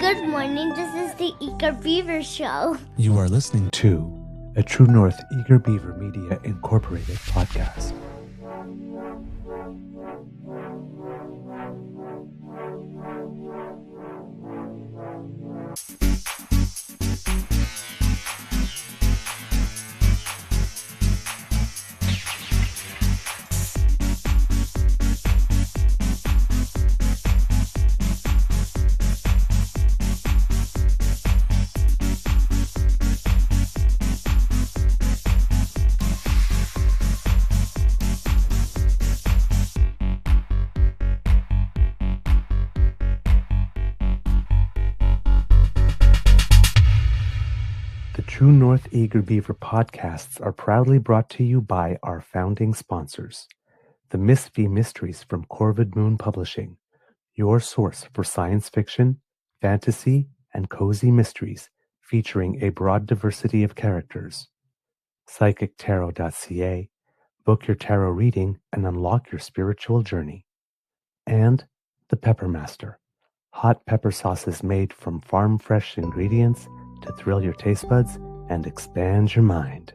Good morning, this is the Eager Beaver Show. You are listening to a True North Eager Beaver Media Incorporated podcast. True North Eager Beaver podcasts are proudly brought to you by our founding sponsors, the Miss V Mysteries from Corvid Moon Publishing, your source for science fiction, fantasy, and cozy mysteries featuring a broad diversity of characters. PsychicTarot.ca, book your tarot reading and unlock your spiritual journey. And the Pepper Master, hot pepper sauces made from farm-fresh ingredients to thrill your taste buds and expand your mind.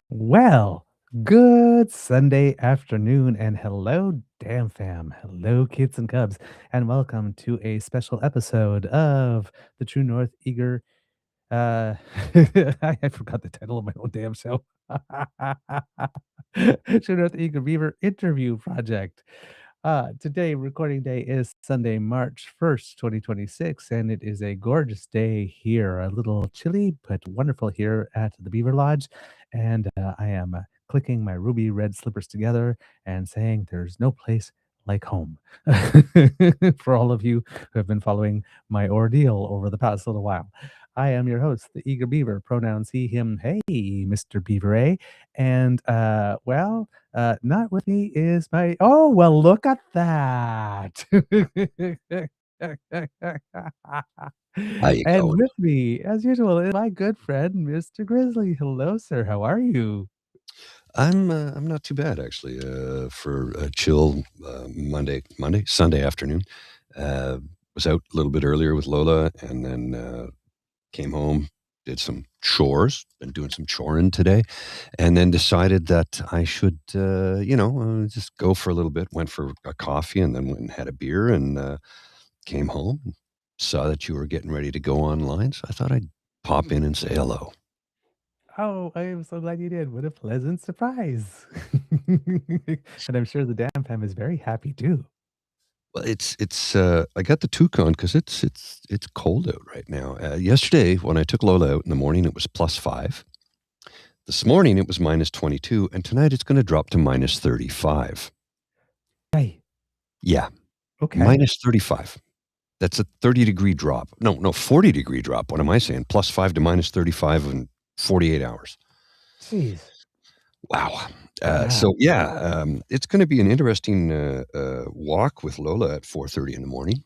Well, good Sunday afternoon, and hello, DamFam. Hello, kids and cubs, and welcome to a special episode of the True North Eager. I forgot the title of my own damn show. True North Eager Beaver Interview Project. Today, recording day is Sunday, March 1st, 2026, and it is a gorgeous day here. A little chilly, but wonderful here at the Beaver Lodge. And I am clicking my ruby red slippers together and saying there's no place like home. For all of you who have been following my ordeal over the past little while. I am your host, the Eager Beaver, pronouns he, him, hey, Mr. Beaver A. And, not with me is my, oh, well, look at that. How you And going? with me, as usual, is my good friend, Mr. Grizzly. Hello, sir. How are you? I'm not too bad actually. For a chill Sunday afternoon. Was out a little bit earlier with Lola, and then came home, did some chores. Been doing some choring today, and then decided that I should, just go for a little bit. Went for a coffee, and then went and had a beer, and came home. And saw that you were getting ready to go online, so I thought I'd pop in and say hello. Oh, I am so glad you did. What a pleasant surprise. And I'm sure the DamFam is very happy too. Well, it's I got the toucan because it's cold out right now. Yesterday when I took Lola out in the morning, it was +5. This morning it was -22, and tonight it's going to drop to -35. Hey, Yeah, okay. -35. That's a 30-degree drop. No, 40-degree drop. What am I saying? +5 to -35 in 48 hours. Jeez. Wow. Wow. So yeah, it's going to be an interesting walk with Lola at 4:30 in the morning.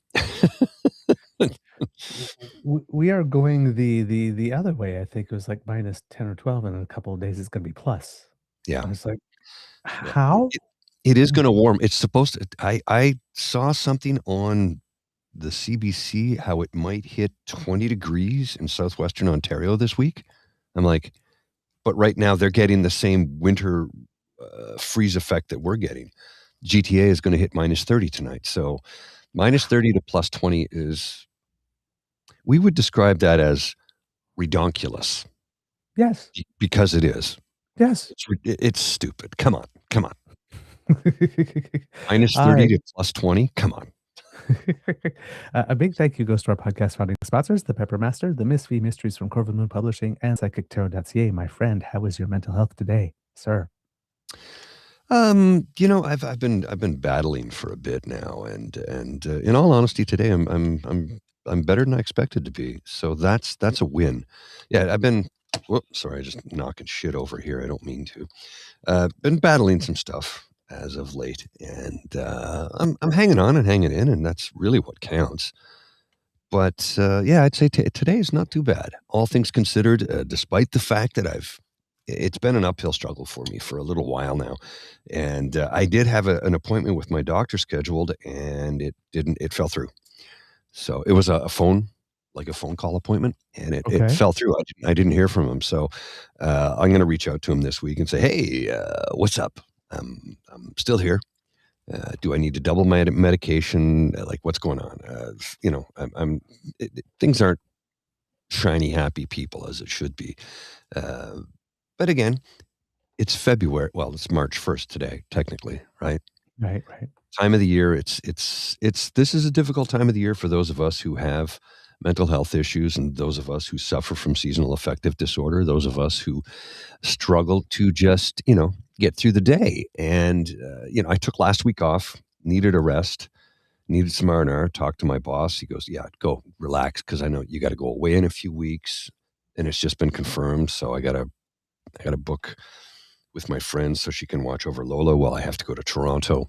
We are going the other way. I think it was like -10 or 12, and in a couple of days it's going to be plus. Yeah. I was like, Yeah. how? It is going to warm. It's supposed to. I saw something on the CBC how it might hit 20 degrees in southwestern Ontario this week. I'm like, but right now they're getting the same winter freeze effect that we're getting. GTA is going to hit -30 tonight. So -30 to +20 is, we would describe that as redonkulous. Yes. Because it is. Yes. It's stupid. Come on. All -30 right. to +20. Come on. A big thank you goes to our podcast founding sponsors, the Pepper Master, the Miss V Mysteries from Corvid Moon Publishing, and PsychicTarot.ca. My friend, how is your mental health today, sir? I've been battling for a bit now, and in all honesty, today I'm better than I expected to be. So that's a win. Yeah, I've been. Whoops, sorry, just knocking shit over here. I don't mean to. Been battling some stuff as of late, and I'm hanging on and hanging in, and that's really what counts. But yeah, I'd say today is not too bad, all things considered. Despite the fact that I've it's been an uphill struggle for me for a little while now. And I did have an appointment with my doctor scheduled, and it fell through. So it was a phone, like a phone call appointment, and it Okay. fell through. I didn't hear from him. So I'm going to reach out to him this week and say, hey, what's up? I'm still here. Do I need to double my medication? Like, what's going on? Things aren't shiny, happy people as it should be. Uh, but again, it's February. Well, it's March 1st today, technically, right? Right. Right. Time of the year. This is a difficult time of the year for those of us who have mental health issues, and those of us who suffer from seasonal affective disorder, those of us who struggle to just, get through the day. And, I took last week off, needed a rest, needed some R&R, talked to my boss. He goes, yeah, go relax, because I know you got to go away in a few weeks, and it's just been confirmed. So I got to book with my friends so she can watch over Lola while I have to go to Toronto.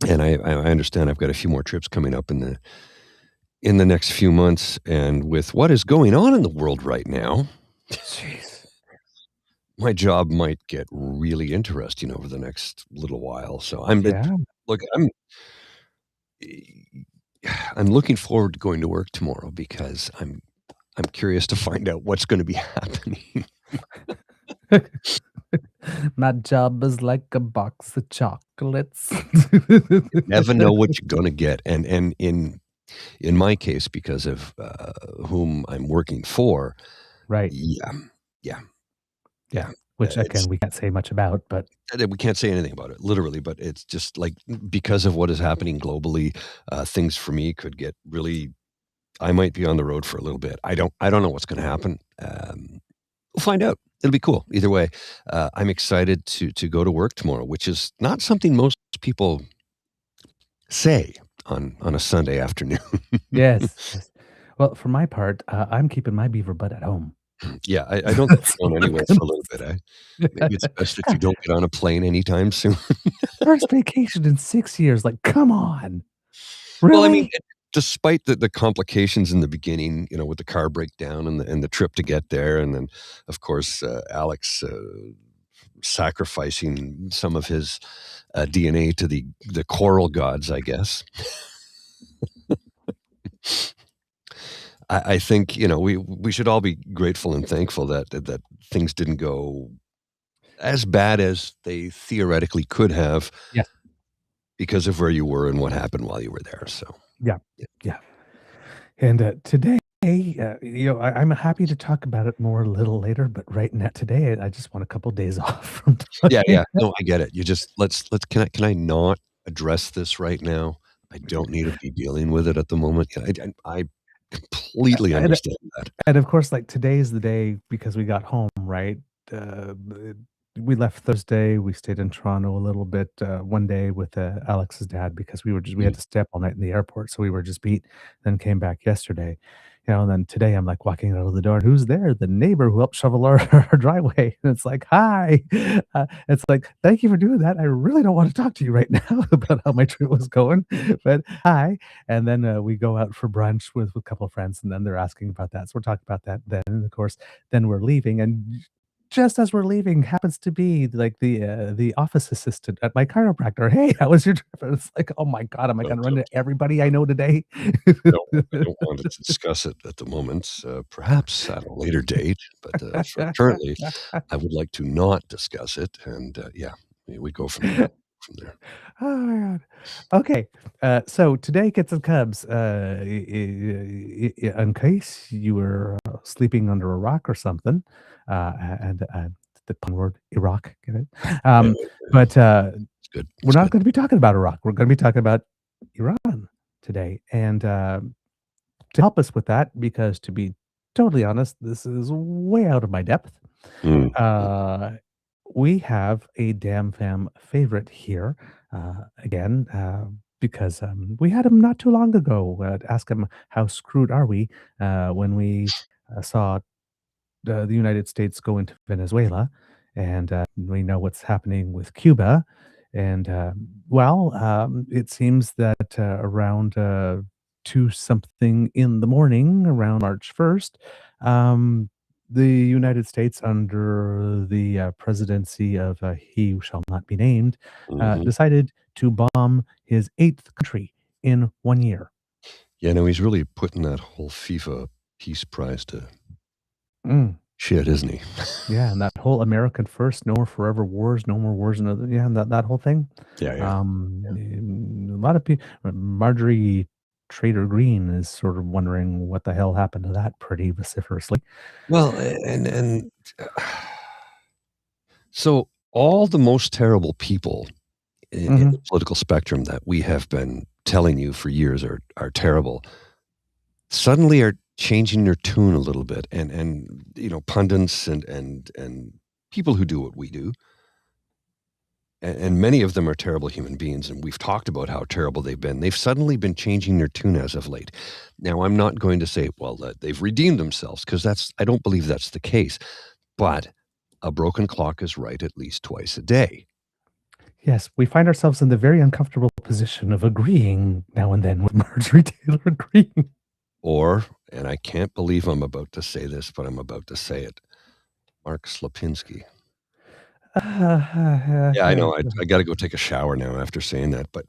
And I understand I've got a few more trips coming up in the next few months. And with what is going on in the world right now, Jeez. my job might get really interesting over the next little while. So Yeah. I'm looking forward to going to work tomorrow, because I'm curious to find out what's going to be happening. My job is like a box of chocolates. Never know what you're going to get. And in my case, because of whom I'm working for, Right. yeah, yeah, Yeah. yeah. Which It's again, we can't say much about, but we can't say anything about it, literally. But it's just like, because of what is happening globally, things for me could get really. I might be on the road for a little bit. I don't know what's going to happen. We'll find out. It'll be cool either way. I'm excited to go to work tomorrow, which is not something most people say on a Sunday afternoon. yes, yes. Well, for my part, I'm keeping my beaver butt at home. Yeah, I don't think That's you're all going I'm anywhere gonna for a little bit, eh? Maybe it's best that say. you don't get on a plane anytime soon. First vacation in 6 years, like, come on. Well, I mean, Really? despite the complications in the beginning, with the car breakdown and the trip to get there, and then, of course, Alex sacrificing some of his DNA to the coral gods, I guess. I think, we should all be grateful and thankful that things didn't go as bad as they theoretically could have, Yes. because of where you were and what happened while you were there. So, Yeah. yeah. Yeah. And, today, I'm happy to talk about it more a little later, but right now today, I just want a couple days off from Yeah, talking. yeah. No, I get it. You just can I not address this right now? I don't need to be dealing with it at the moment. Yeah, I completely And understand that. and of course, like, today's the day because we got home, right? B We left Thursday, we stayed in Toronto a little bit, one day with, Alex's dad because we Mhm. had to stay up all night in the airport, so we were just beat, then came back yesterday, and then today I'm, like, walking out of the door, and who's there? The neighbor who helped shovel our our driveway, and it's like, "Hi." It's like, "Thank you for doing that. I really don't wanna talk to you right now about how my trip was going, but hi." And then, we go out for brunch with a couple of friends, and then they're asking about that, so we're talking about that then, and of course, then we're leaving, and just as we're leaving happens to be, like, the office assistant at my chiropractor. "Hey, how was your trip?" And it's like, "Oh my god, am I Don't gonna run don't into everybody I know today?" don't I don't want to discuss it at the moment. Perhaps at a later date, but for currently, I would like to not discuss it. And yeah, we go from there. From there. Oh my god. Okay, so today, Kits and Cubs, in case you were, sleeping under a rock or something, and, the pun word Iraq, get it? Yeah, But, it's good. we're It's not good. gonna be talking about Iraq, we're gonna be talking about Iran today, and, to help us with that, because to be totally honest, this is way out of my depth, Mm. uh, we have a DamFam favorite here, again, because, we had him not too long ago, to ask him how screwed are we, when we, saw the United States go into Venezuela, and, we know what's happening with Cuba, and, it seems that, around, 2 something in the morning, around March 1st, um, the United States, under the presidency of he who shall not be named, Mhm. decided to bomb his 8th country in 1 year. Yeah, no, he's really putting that whole FIFA Peace Prize to Mm. shit, isn't he? Yeah, and that whole American first, no more forever wars, no more wars, and yeah, that whole thing. Yeah, yeah. A lot of people, Marjorie Trader Green is sort of wondering what the hell happened to that pretty vociferously. Well, and so all the most terrible people in Mhm. the political spectrum that we have been telling you for years are terrible, suddenly are changing their tune a little bit, and pundits and people who do what we do, and many of them are terrible human beings, and we've talked about how terrible they've been. They've suddenly been changing their tune as of late. Now, I'm not going to say, well, that they've redeemed themselves, because I don't believe that's the case. But a broken clock is right at least twice a day. Yes, we find ourselves in the very uncomfortable position of agreeing now and then with Marjorie Taylor Greene. Or, and I can't believe I'm about to say this, but I'm about to say it, Mark Slapinski. Yeah, I know. I got to go take a shower now after saying that, but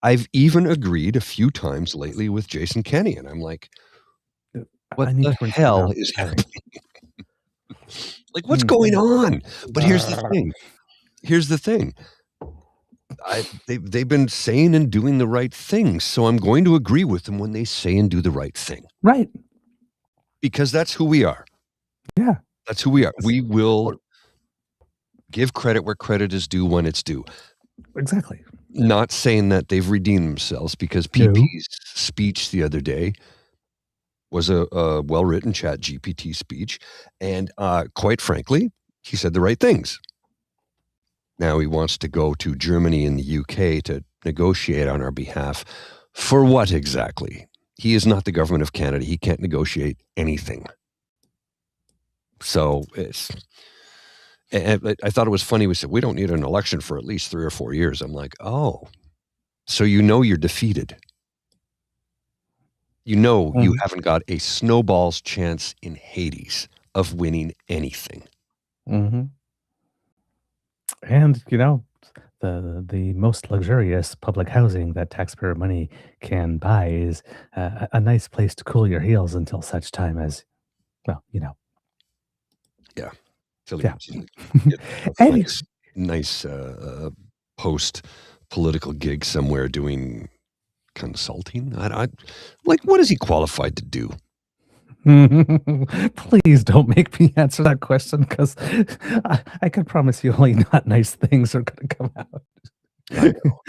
I've even agreed a few times lately with Jason Kenney, and I'm like, what I need the to rinse my hell mouth. is Sorry. happening? Like, what's going on? But here's the thing. Here's the thing. They've been saying and doing the right things, so I'm going to agree with them when they say and do the right thing. Right. Because that's who we are. Yeah. That's who we are. We will give credit where credit is due when it's due. Exactly. Not saying that they've redeemed themselves, because PP's speech the other day was a well-written Chat GPT speech, and quite frankly, he said the right things. Now he wants to go to Germany and the UK to negotiate on our behalf. For what exactly? He is not the government of Canada. He can't negotiate anything. So I thought it was funny. We said, we don't need an election for at least 3 or 4 years. I'm like, oh, so you're defeated. You haven't got a snowball's chance in Hades of winning anything. Mm-hmm. And, the most luxurious public housing that taxpayer money can buy is a nice place to cool your heels until such time as, well, Yeah. Till Yeah. you get a nice post-political gig somewhere doing consulting. I like, what is he qualified to do? Please don't make me answer that question, because I can promise you only not nice things are going to come out. I know.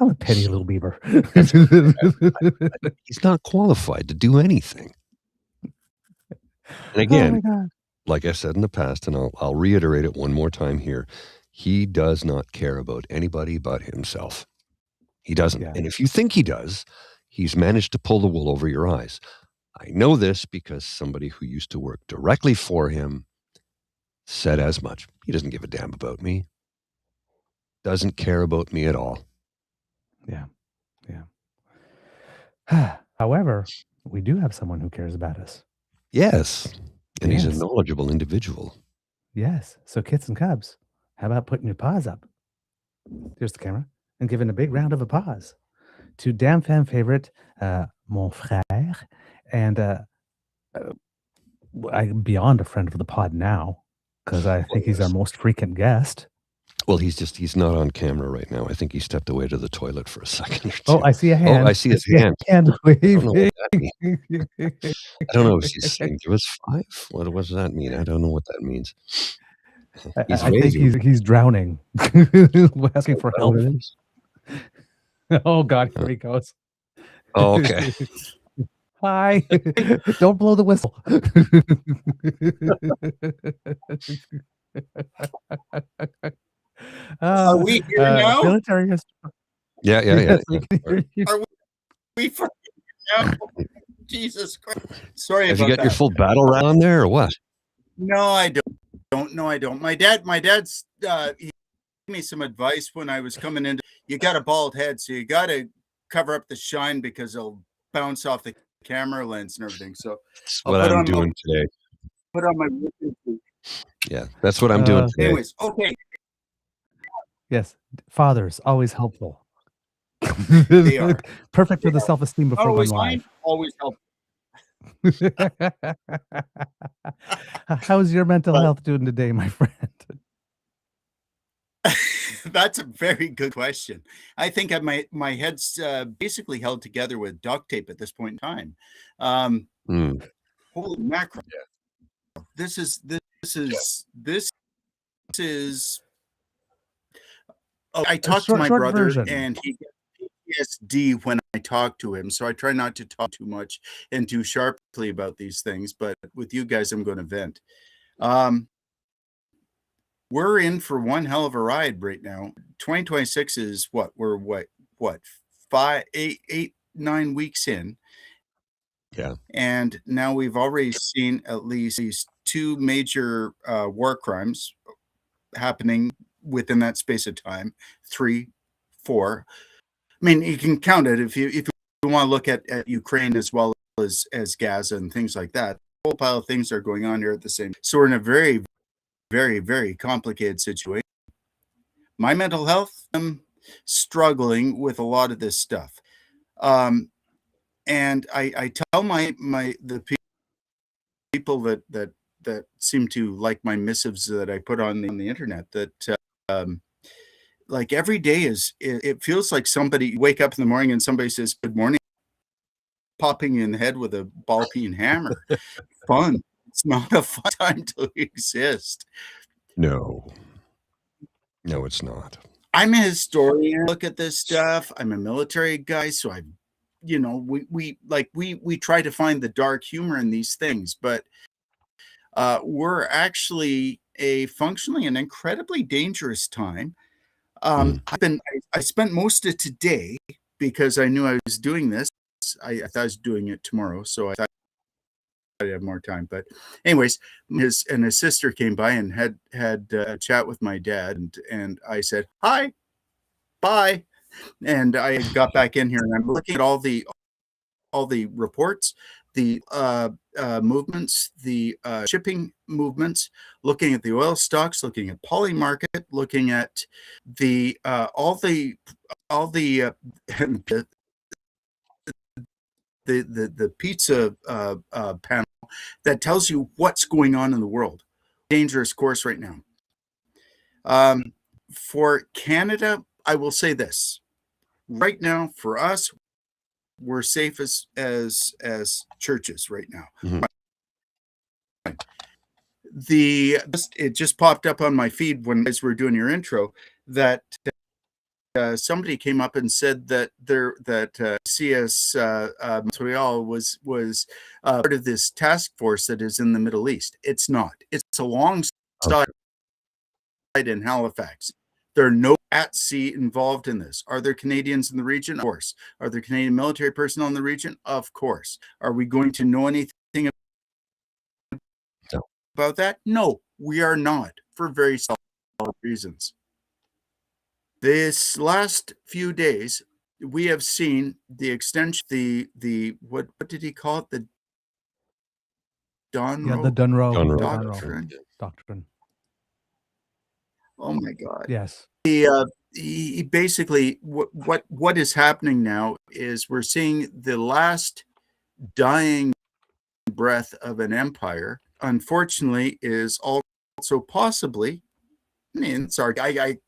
I'm a petty little beaver. He's not qualified to do anything. And Oh again, my God. like I said in the past, and I'll reiterate it one more time here, he does not care about anybody but himself. He doesn't. Yeah. And if you think he does, he's managed to pull the wool over your eyes. I know this because somebody who used to work directly for him said as much. He doesn't give a damn about me. Doesn't care about me at all. Yeah. Yeah. However, we do have someone who cares about us. Yes. And he's a Yes. knowledgeable individual. Yes. So kits and cubs, how about putting your paws up? Here's the camera. And giving a big round of applause to DamFam favorite, mon frère, and I'm beyond a friend of the pod now, because I think he's our most frequent guest. Well, he's not on camera right now. I think he stepped away to the toilet for a second or two. Oh, I see a hand. Oh, I see his hand. Waving. I don't know if she's saying, give us 5. What does that mean? I don't know what that means. I think he's drowning. Asking for help. Oh God, here he goes. Oh, okay. Hi. Don't blow the whistle. Are we here now? Military history. Yeah. Are we for now? Jesus Christ. Sorry Have about you got that. your full battle round there or what? No, I don't. No, I don't. My dad's he gave me some advice when I was coming in. You got a bald head, so you got to cover up the shine because it'll bounce off the camera lens and everything. So That's I'll what put I'm on doing today. put on my working suit. Yeah, that's what I'm doing today. Anyways, okay. Yes, fathers always helpful. They are. Perfect for the self-esteem Not before going always fine, live. always helpful. How's your mental But- health doing today, my friend? That's a very good question. I think my head's basically held together with duct tape at this point in time. Holy mackerel! This is. Oh, I talked to my short brother, version. and he gets PTSD when I talk to him. So I try not to talk too much and too sharply about these things. But with you guys, I'm going to vent. We're in for one hell of a ride right now. 2026 is what? We're what 9 weeks in. Yeah. And now we've already seen at least these two major war crimes happening within that space of time. 3, 4. I mean, you can count it if you want to look at Ukraine as well as Gaza and things like that. A whole pile of things are going on here at the same time. So we're in a very, very, very complicated situation. My mental health, I'm struggling with a lot of this stuff. And I tell the people that seem to like my missives that I put on the internet that like every day it feels like somebody wake up in the morning and somebody says good morning, popping you in the head with a ball peen hammer. Fun. It's not a fun time to exist. No, it's not. I'm a historian. Look at this stuff. I'm a military guy, so we try to find the dark humor in these things, but we're actually functionally an incredibly dangerous time. I spent most of today because I knew I was doing this. I thought I was doing it tomorrow, so I thought I'd have more time. But anyways, his sister came by and had a chat with my dad, and I said hi, bye, and I got back in here and I'm looking at all the reports, the movements, the shipping movements, looking at the oil stocks, looking at poly market, looking at the all the the pizza panel that tells you what's going on in the world. Dangerous course right now. For Canada, I will say this. Right now, for us, we're safe as churches right now. Mm-hmm. It just popped up on my feed when you guys were doing your intro that somebody came up and said that CS Montreal was part of this task force that is in the Middle East. It's not. It's alongside in Halifax. There are no at sea involved in this. Are there Canadians in the region? Of course. Are there Canadian military personnel in the region? Of course. Are we going to know anything about that? No, we are not, for very solid reasons. This last few days, we have seen the extension, the what did he call it? The Yeah, the Dunro doctrine. Oh my God. Yes. He basically what is happening now is we're seeing the last dying breath of an empire. Unfortunately, is also possibly. I mean, sorry,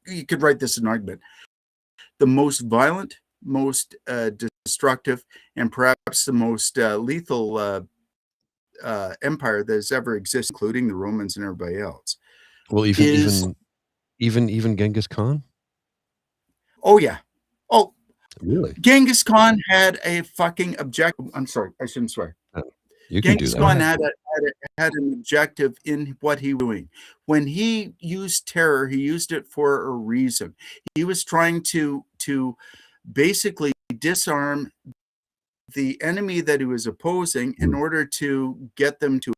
you could write this an argument. The most violent, most destructive, and perhaps the most lethal empire that has ever existed, including the Romans and everybody else. Well, even Genghis Khan. Oh yeah. Oh, really? Genghis Khan had a fucking objective. I'm sorry, I shouldn't swear. You can Genghis do that. Khan had an objective in what he was doing. When he used terror, he used it for a reason. He was trying to basically disarm the enemy that he was opposing in order to get them to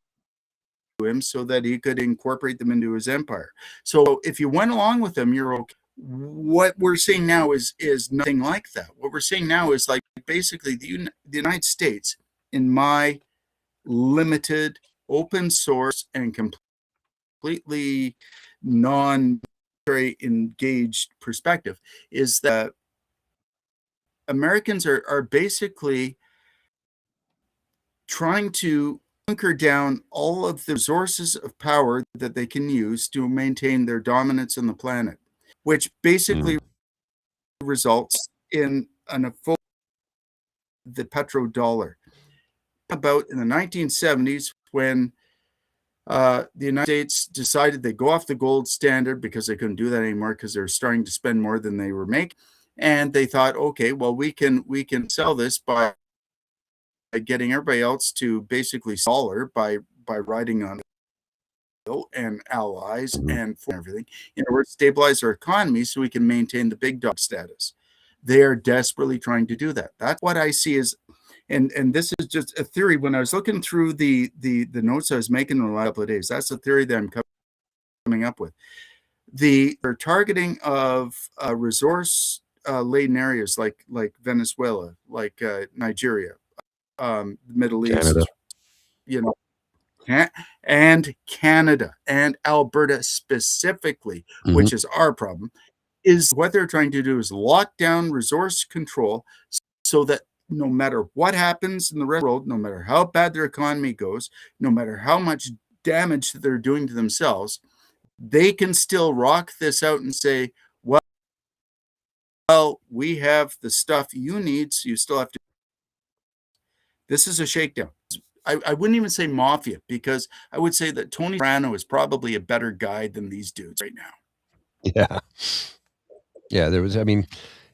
him so that he could incorporate them into his empire. So if you went along with him, you're okay. What we're seeing now is nothing like that. What we're seeing now is like basically the United States in my limited, open source, and completely non-military engaged perspective, is that Americans are basically trying to hunker down all of the resources of power that they can use to maintain their dominance on the planet, which basically results in the petrodollar. About in the 1970s, when the United States decided they'd go off the gold standard because they couldn't do that anymore because they were starting to spend more than they were making, and they thought, okay, well, we can sell this by getting everybody else to basically dollar by riding on and allies and everything in order to stabilize our economy so we can maintain the big dog status. They are desperately trying to do that. That's what I see as, and this is just a theory. When I was looking through the notes I was making in the last couple of days, that's the theory that I'm coming up with. They're targeting of resource laden areas like Venezuela, like Nigeria, the Middle Canada. East, you know, and Canada and Alberta specifically, which is our problem, is what they're trying to do is lock down resource control so that no matter what happens in the rest of the world, no matter how bad their economy goes, no matter how much damage they're doing to themselves, they can still rock this out and say, well, we have the stuff you need, so you still have to. This is a shakedown. I wouldn't even say mafia, because I would say that Tony Soprano is probably a better guy than these dudes right now. Yeah. Yeah, there was, I mean,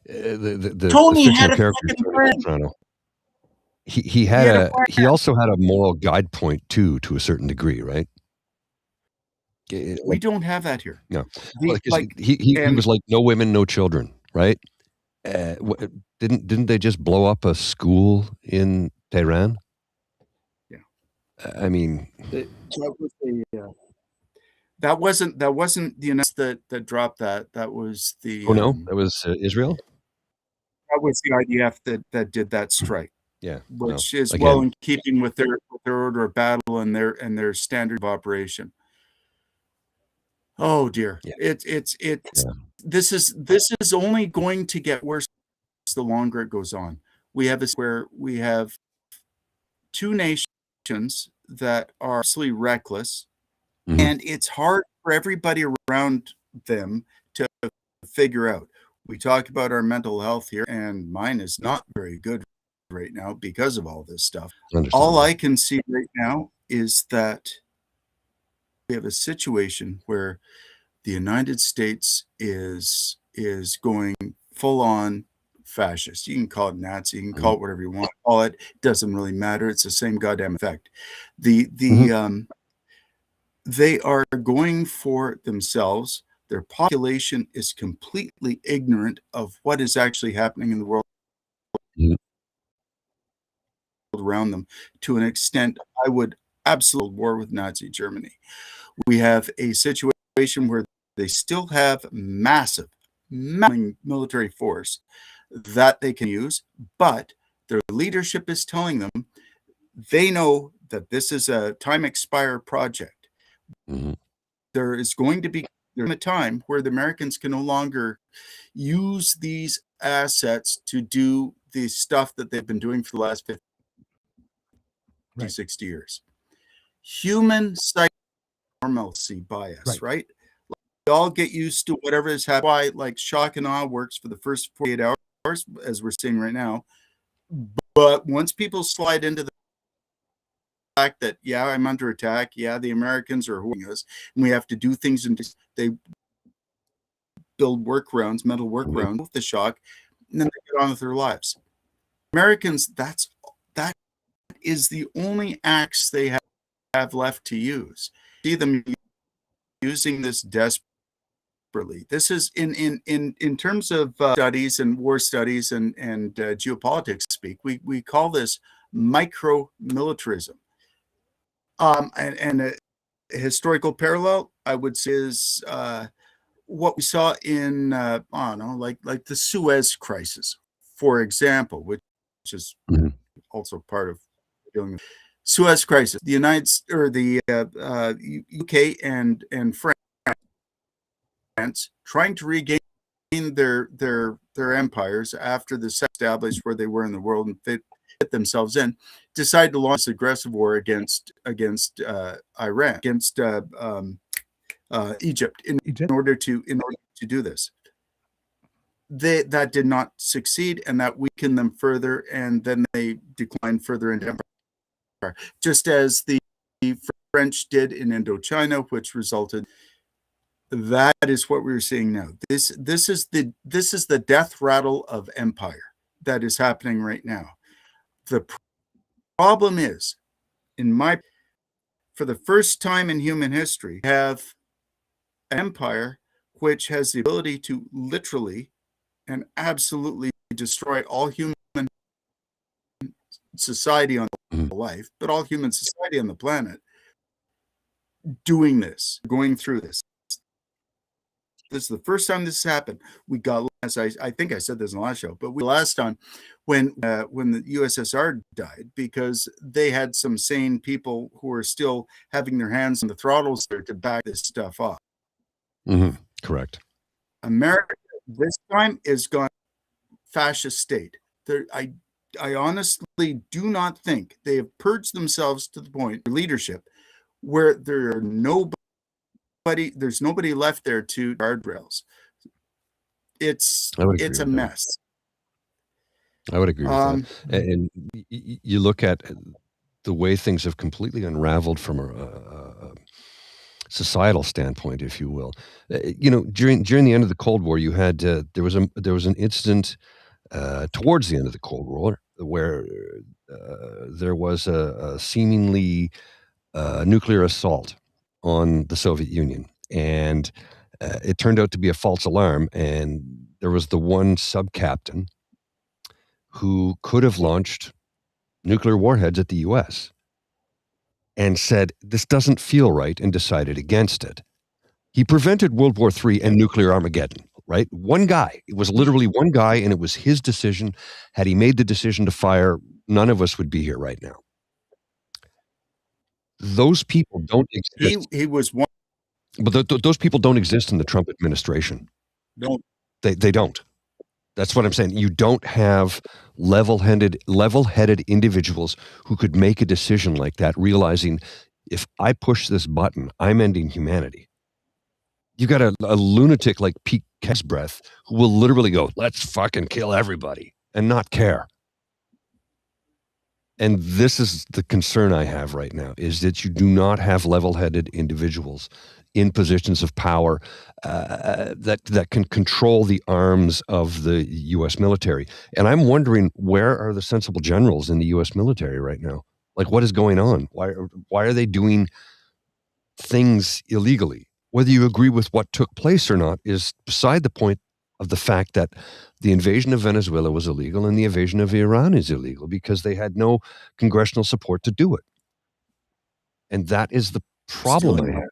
the Tony had fictional a character fucking Tony friend. Soprano. He also had a moral guide point too, to a certain degree, right? We don't have that here. No, he was like, no women, no children, right? Didn't they just blow up a school in Tehran? Yeah, I mean, that wasn't the United States that dropped that. That was the that was Israel. That was the IDF that did that strike. Yeah, which is well in keeping with their order of battle and their standard of operation. Oh dear, yeah. This is only going to get worse the longer it goes on. We have this where we have two nations that are absolutely reckless, and it's hard for everybody around them to figure out. We talk about our mental health here, and mine is not very good right now because of all this stuff. All I can see right now is that we have a situation where the United States is going full on fascist. You can call it Nazi, you can call it whatever you want to call it. It doesn't really matter. It's the same goddamn effect. They are going for themselves. Their population is completely ignorant of what is actually happening in the world around them. To an extent, I would absolutely war with Nazi Germany. We have a situation where they still have massive military force that they can use, but their leadership is telling them they know that this is a time expire project. There is going to be a time where the Americans can no longer use these assets to do the stuff that they've been doing for the last 50, 60 years. Human normalcy bias, right? We all get used to whatever is happening. Why, like, shock and awe works for the first 48 hours, as we're seeing right now. But once people slide into the fact that, yeah, I'm under attack, yeah, the Americans are hurting us, and we have to do things, and they build workarounds, mental workarounds with the shock, and then they get on with their lives. Americans, that is the only axe they have left to use. See them using this desperately. This is in terms of studies and war studies and geopolitics speak. We call this micro-militarism. And a historical parallel, I would say, is what we saw in I don't know, like the Suez Crisis, for example, which is also part of dealing with Suez Crisis. The UK and France trying to regain their empires after the established where they were in the world and fit themselves in, decided to launch this aggressive war against Iran, against Egypt in order to do this. That did not succeed, and that weakened them further, and then they declined further into empire, just as the French did in Indochina, which resulted. That is what we're seeing now. This is the death rattle of empire that is happening right now. The problem is, for the first time in human history, we have an empire which has the ability to literally and absolutely destroy all human society on life, but all human society on the planet, doing this, going through this. This is the first time this has happened. We got, as I think I said this in the last show, but last time when the USSR died, because they had some sane people who are still having their hands on the throttles there to back this stuff up. Correct. America this time is gone fascist state. I honestly do not think they have purged themselves to the point of leadership where there's nobody left there to guardrails. It's a mess. I would agree with that. And you look at the way things have completely unraveled from a societal standpoint, if you will. During the end of the Cold War, you had there was an incident towards the end of the Cold War where there was a seemingly nuclear assault on the Soviet Union, and it turned out to be a false alarm, and there was the one sub-captain who could have launched nuclear warheads at the U.S. and said, this doesn't feel right, and decided against it. He prevented World War III and nuclear Armageddon, right? One guy. It was literally one guy, and it was his decision. Had he made the decision to fire, none of us would be here right now. Those people don't exist. He was one. But those people don't exist in the Trump administration. No. They don't. That's what I'm saying. You don't have level-headed individuals who could make a decision like that, realizing if I push this button, I'm ending humanity. You got a lunatic like Pete Casbreath who will literally go, let's fucking kill everybody and not care. And this is the concern I have right now, is that you do not have level-headed individuals in positions of power that can control the arms of the U.S. military. And I'm wondering, where are the sensible generals in the U.S. military right now? Like, what is going on? Why are they doing things illegally? Whether you agree with what took place or not is beside the point of the fact that the invasion of Venezuela was illegal and the invasion of Iran is illegal because they had no congressional support to do it. And that is the problem I have.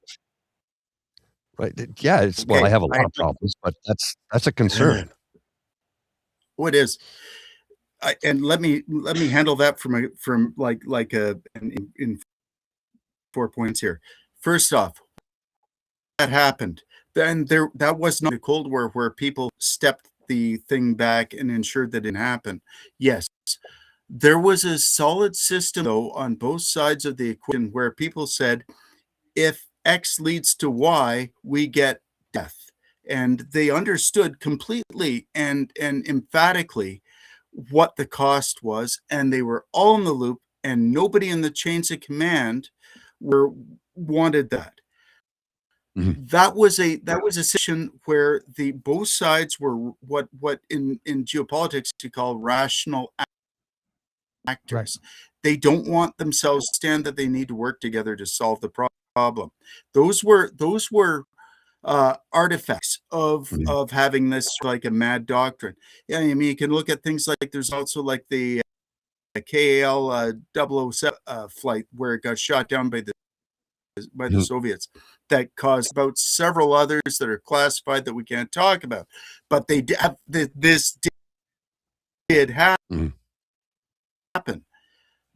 Right? Yeah, well, I have a lot of problems, but that's a concern. Oh, it is. And let me handle that from in 4 points here. First off, that happened. Then that was not a Cold War where people stepped the thing back and ensured that it didn't happen. Yes, there was a solid system though on both sides of the equation where people said, if X leads to Y, we get death. And they understood completely and emphatically what the cost was, and they were all in the loop, and nobody in the chains of command wanted that. Mm-hmm. That was a situation where both sides were what in geopolitics you call rational actors. Right. They don't want themselves to stand, that they need to work together to solve the problem. Those were artifacts of having this like a mad doctrine. Yeah, I mean, you can look at things like there's also like the KAL 007 flight where it got shot down by the Soviets, that caused about several others that are classified that we can't talk about. But this did happen.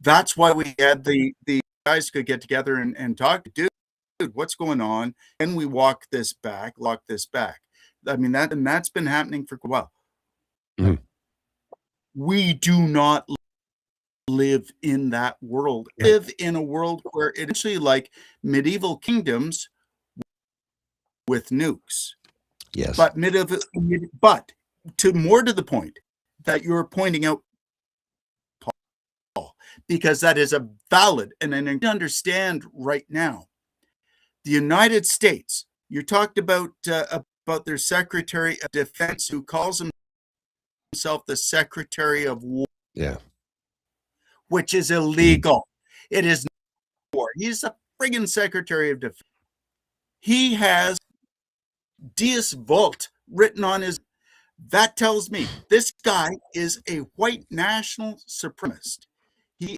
That's why we had the guys could get together and talk. Dude, what's going on? And we lock this back. I mean, that's been happening for a while. Mhm. We do not live in that world. Yeah. Live in a world where it's actually like medieval kingdoms with nukes. Yes. But to the point that you're pointing out, Paul, because that is a valid, and I understand right now, the United States, you talked about their Secretary of Defense, who calls himself the Secretary of War. Yeah. Which is illegal. It is not war. He's a friggin' Secretary of Defense. He has Deus Vult written on his. That tells me this guy is a white national supremacist. He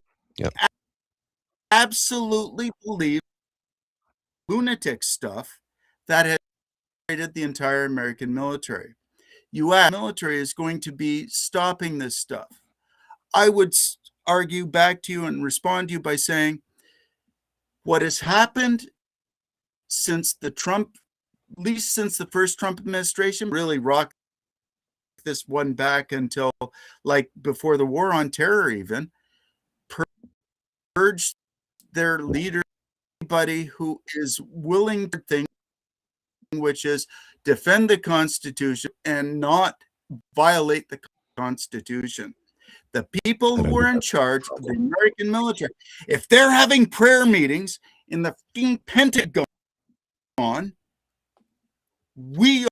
absolutely believes lunatic stuff that has created the entire American military. U.S. military is going to be stopping this stuff. I would argue back to you and respond to you by saying what has happened since the first Trump administration, really rocked this one back until like before the war on terror, even purged their leader, anybody who is willing to think, which is defend the Constitution and not violate the Constitution. The people who are in charge of the American military, if they're having prayer meetings in the Pentagon, we are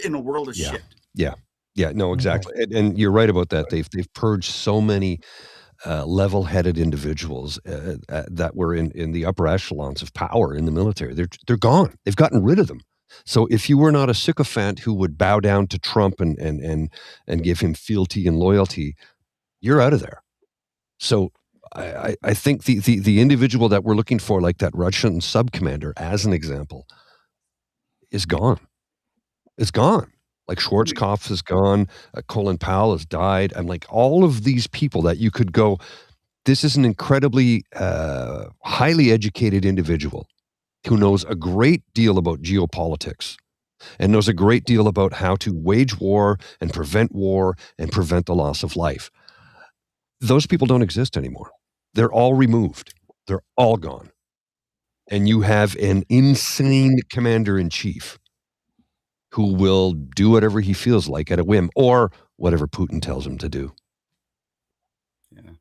in a world of shit. Yeah, no, exactly. And you're right about that. They've purged so many level-headed individuals that were in the upper echelons of power in the military. They're gone. They've gotten rid of them. So if you were not a sycophant who would bow down to Trump and give him fealty and loyalty, you're out of there. So I think the individual that we're looking for, like that Russian sub-commander, as an example, is gone. It's gone. Like Schwarzkopf is gone. Colin Powell has died. I'm like, all of these people that you could go, this is an incredibly highly educated individual who knows a great deal about geopolitics and knows a great deal about how to wage war and prevent the loss of life. Those people don't exist anymore. They're all removed. They're all gone. And you have an insane commander-in-chief who will do whatever he feels like at a whim, or whatever Putin tells him to do. Yeah.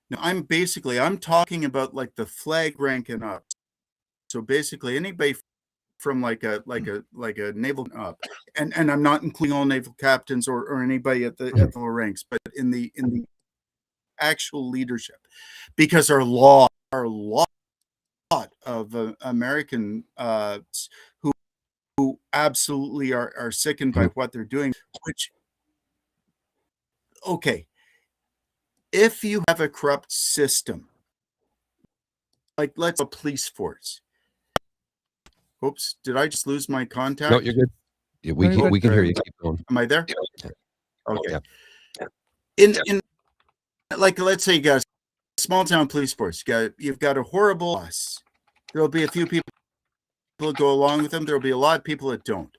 Now, I'm talking about like the flag rank and up. So basically anybody from like a naval up, and I'm not including all naval captains or anybody at the lower ranks, but in the actual leadership, because our lot of American who absolutely are sickened by what they're doing. Which, okay, if you have a corrupt system, like let's a police force. Oops, did I just lose my contact? No, you're good. Yeah, we can hear you. Keep going. Am I there? Yeah. Okay. Yeah. In like, let's say you got a small town police force. You've got a horrible boss. There'll be a few people that go along with them. There'll be a lot of people that don't.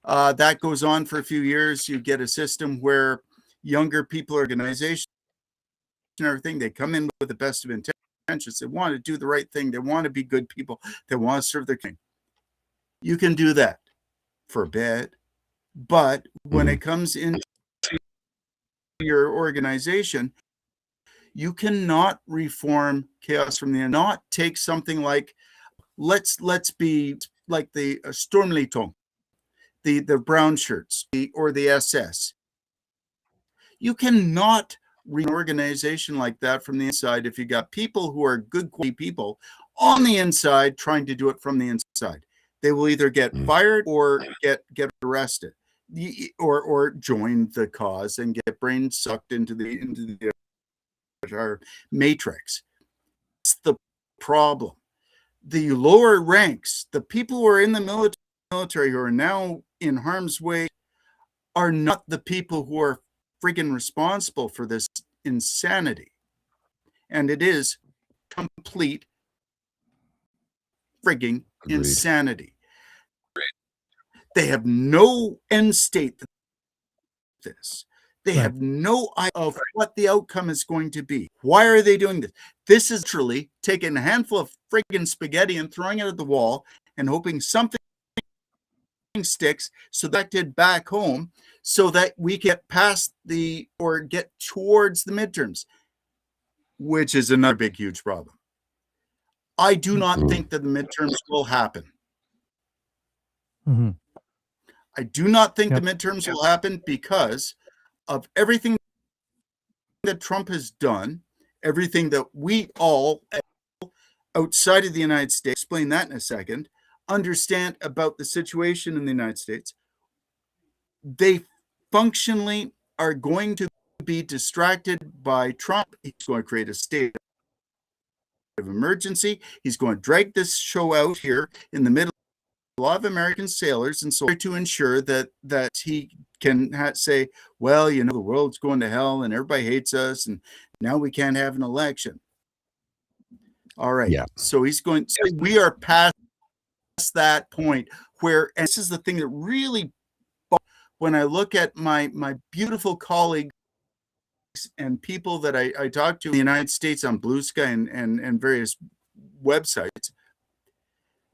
That goes on for a few years. You get a system where younger people, organization, and everything, they come in with the best of intentions. They want to do the right thing. They want to be good people. They want to serve their king. You can do that for a bit, but when it comes into your organization, you cannot reform chaos from the end. Not take something like, let's be like the Stormliton, the brown shirts, or the SS. You cannot an organization like that from the inside if you got people who are good quality people on the inside trying to do it from the inside. They will either get fired or get arrested, or join the cause and get brain sucked into the matrix. That's the problem. The lower ranks, the people who are in the military who are now in harm's way, are not the people who are freaking responsible for this insanity. and it is complete frigging insanity. They have no end state to this. They have no idea of what the outcome is going to be. Why are they doing this? This is literally taking a handful of friggin' spaghetti and throwing it at the wall and hoping something sticks, so that did back home, so that we get past or get towards the midterms, which is another big, huge problem. I do not think that the midterms will happen. I do not think the midterms will happen because of everything that Trump has done, everything that we all outside of the United States, explain that in a second, understand about the situation in the United States. They functionally are going to be distracted by Trump. He's going to create a state of emergency. He's going to drag this show out here in the middle of a lot of American sailors, and so to ensure that he can say, well, you know, the world's going to hell and everybody hates us, and now we can't have an election. All right. Yeah. So he's going. So we are past that point where, and this is the thing that really, when I look at my beautiful colleagues and people that I talk to in the United States on Blue Sky and various websites,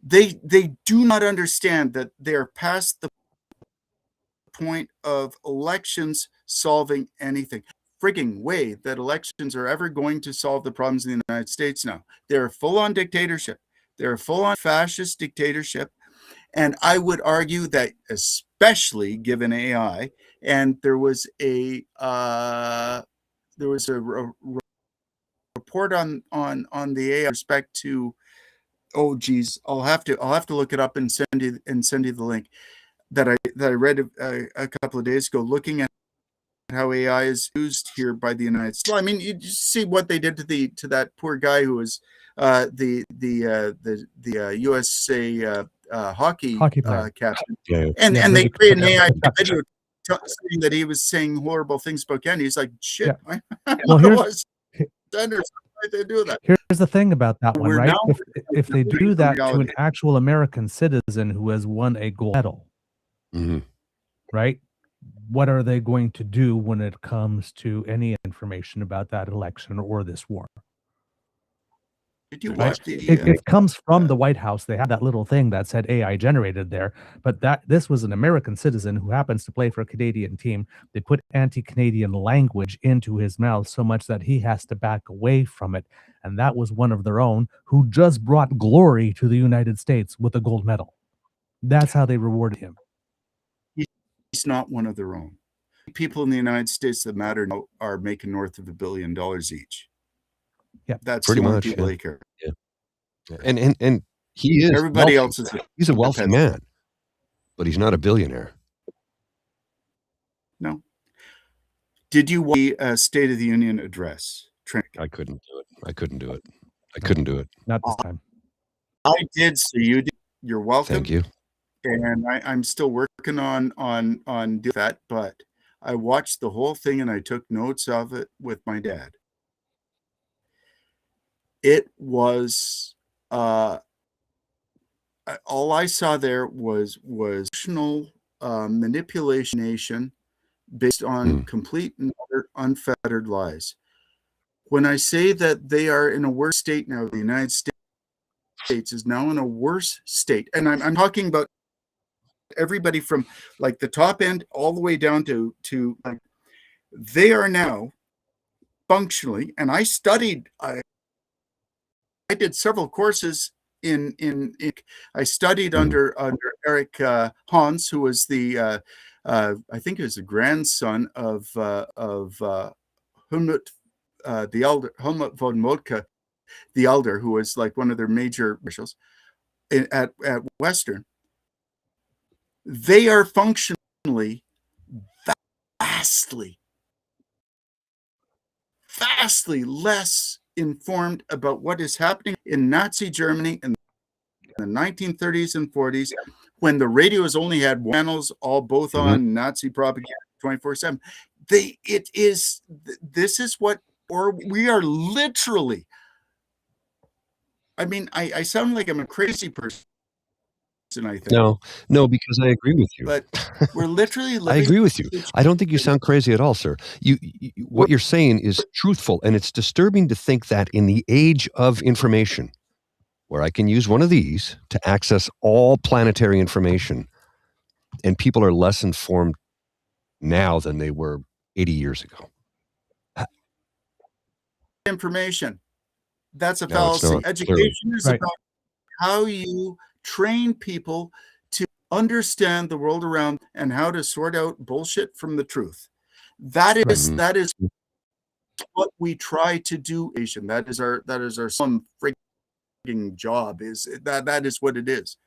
they do not understand that they're past the point of elections solving anything. Frigging way that elections are ever going to solve the problems in the United States now. They're full-on dictatorship. They're a full-on fascist dictatorship. And I would argue that, especially given AI, and there was a report on the AI with respect to, oh geez, I'll have to look it up and send you the link that I read a couple of days ago, looking at how AI is used here by the United States. Well, I mean, you just see what they did to that poor guy who was the USA hockey captain, and they created an AI video saying that he was saying horrible things about Canada. He's like, shit. Yeah. Well, they do that. Here's the thing about that one, right? If they do that to an actual American citizen who has won a gold medal, right? What are they going to do when it comes to any information about that election or this war? Did you watch it comes from the White House. They had that little thing that said AI generated there, but this was an American citizen who happens to play for a Canadian team. They put anti-Canadian language into his mouth so much that he has to back away from it. And that was one of their own who just brought glory to the United States with a gold medal. That's how they rewarded him. He's not one of their own. People in the United States that matter now are making north of $1 billion each. Yeah, that's pretty the much. People they care. Yeah. And he is. Everybody wealthy. else is. He's a wealthy man, but he's not a billionaire. No. Did you watch the State of the Union address? I couldn't do it. I couldn't do it. Not this time. I did. So you did. You're welcome. Thank you. And I'm still working on doing that, but I watched the whole thing and I took notes of it with my dad. It was all I saw there was emotional manipulation based on complete and utter unfettered lies. When I say that they are in a worse state now, the United States is now in a worse state, and I'm talking about everybody from like the top end all the way down to like, they are now functionally, and I studied. I did several courses in I studied under Eric Hans, who was the I think he was the grandson of Helmut the elder, Helmut von Moltke the elder, who was like one of their major officials at Western. They are functionally vastly less informed about what is happening in Nazi Germany in the 1930s and 40s, when the radios only had channels, both on Nazi propaganda 24/7. This is what or we are literally, I mean, I sound like I'm a crazy person, I think. No, because I agree with you. But we're literally living. I agree with you. I don't think you sound crazy at all, sir. What you're saying is truthful, and it's disturbing to think that in the age of information, where I can use one of these to access all planetary information, and people are less informed now than they were 80 years ago. Information. That's a No, it's fallacy. not, Education is Right. about how you train people to understand the world around and how to sort out bullshit from the truth. That is what we try to do. That is our some freaking job. That is what it is.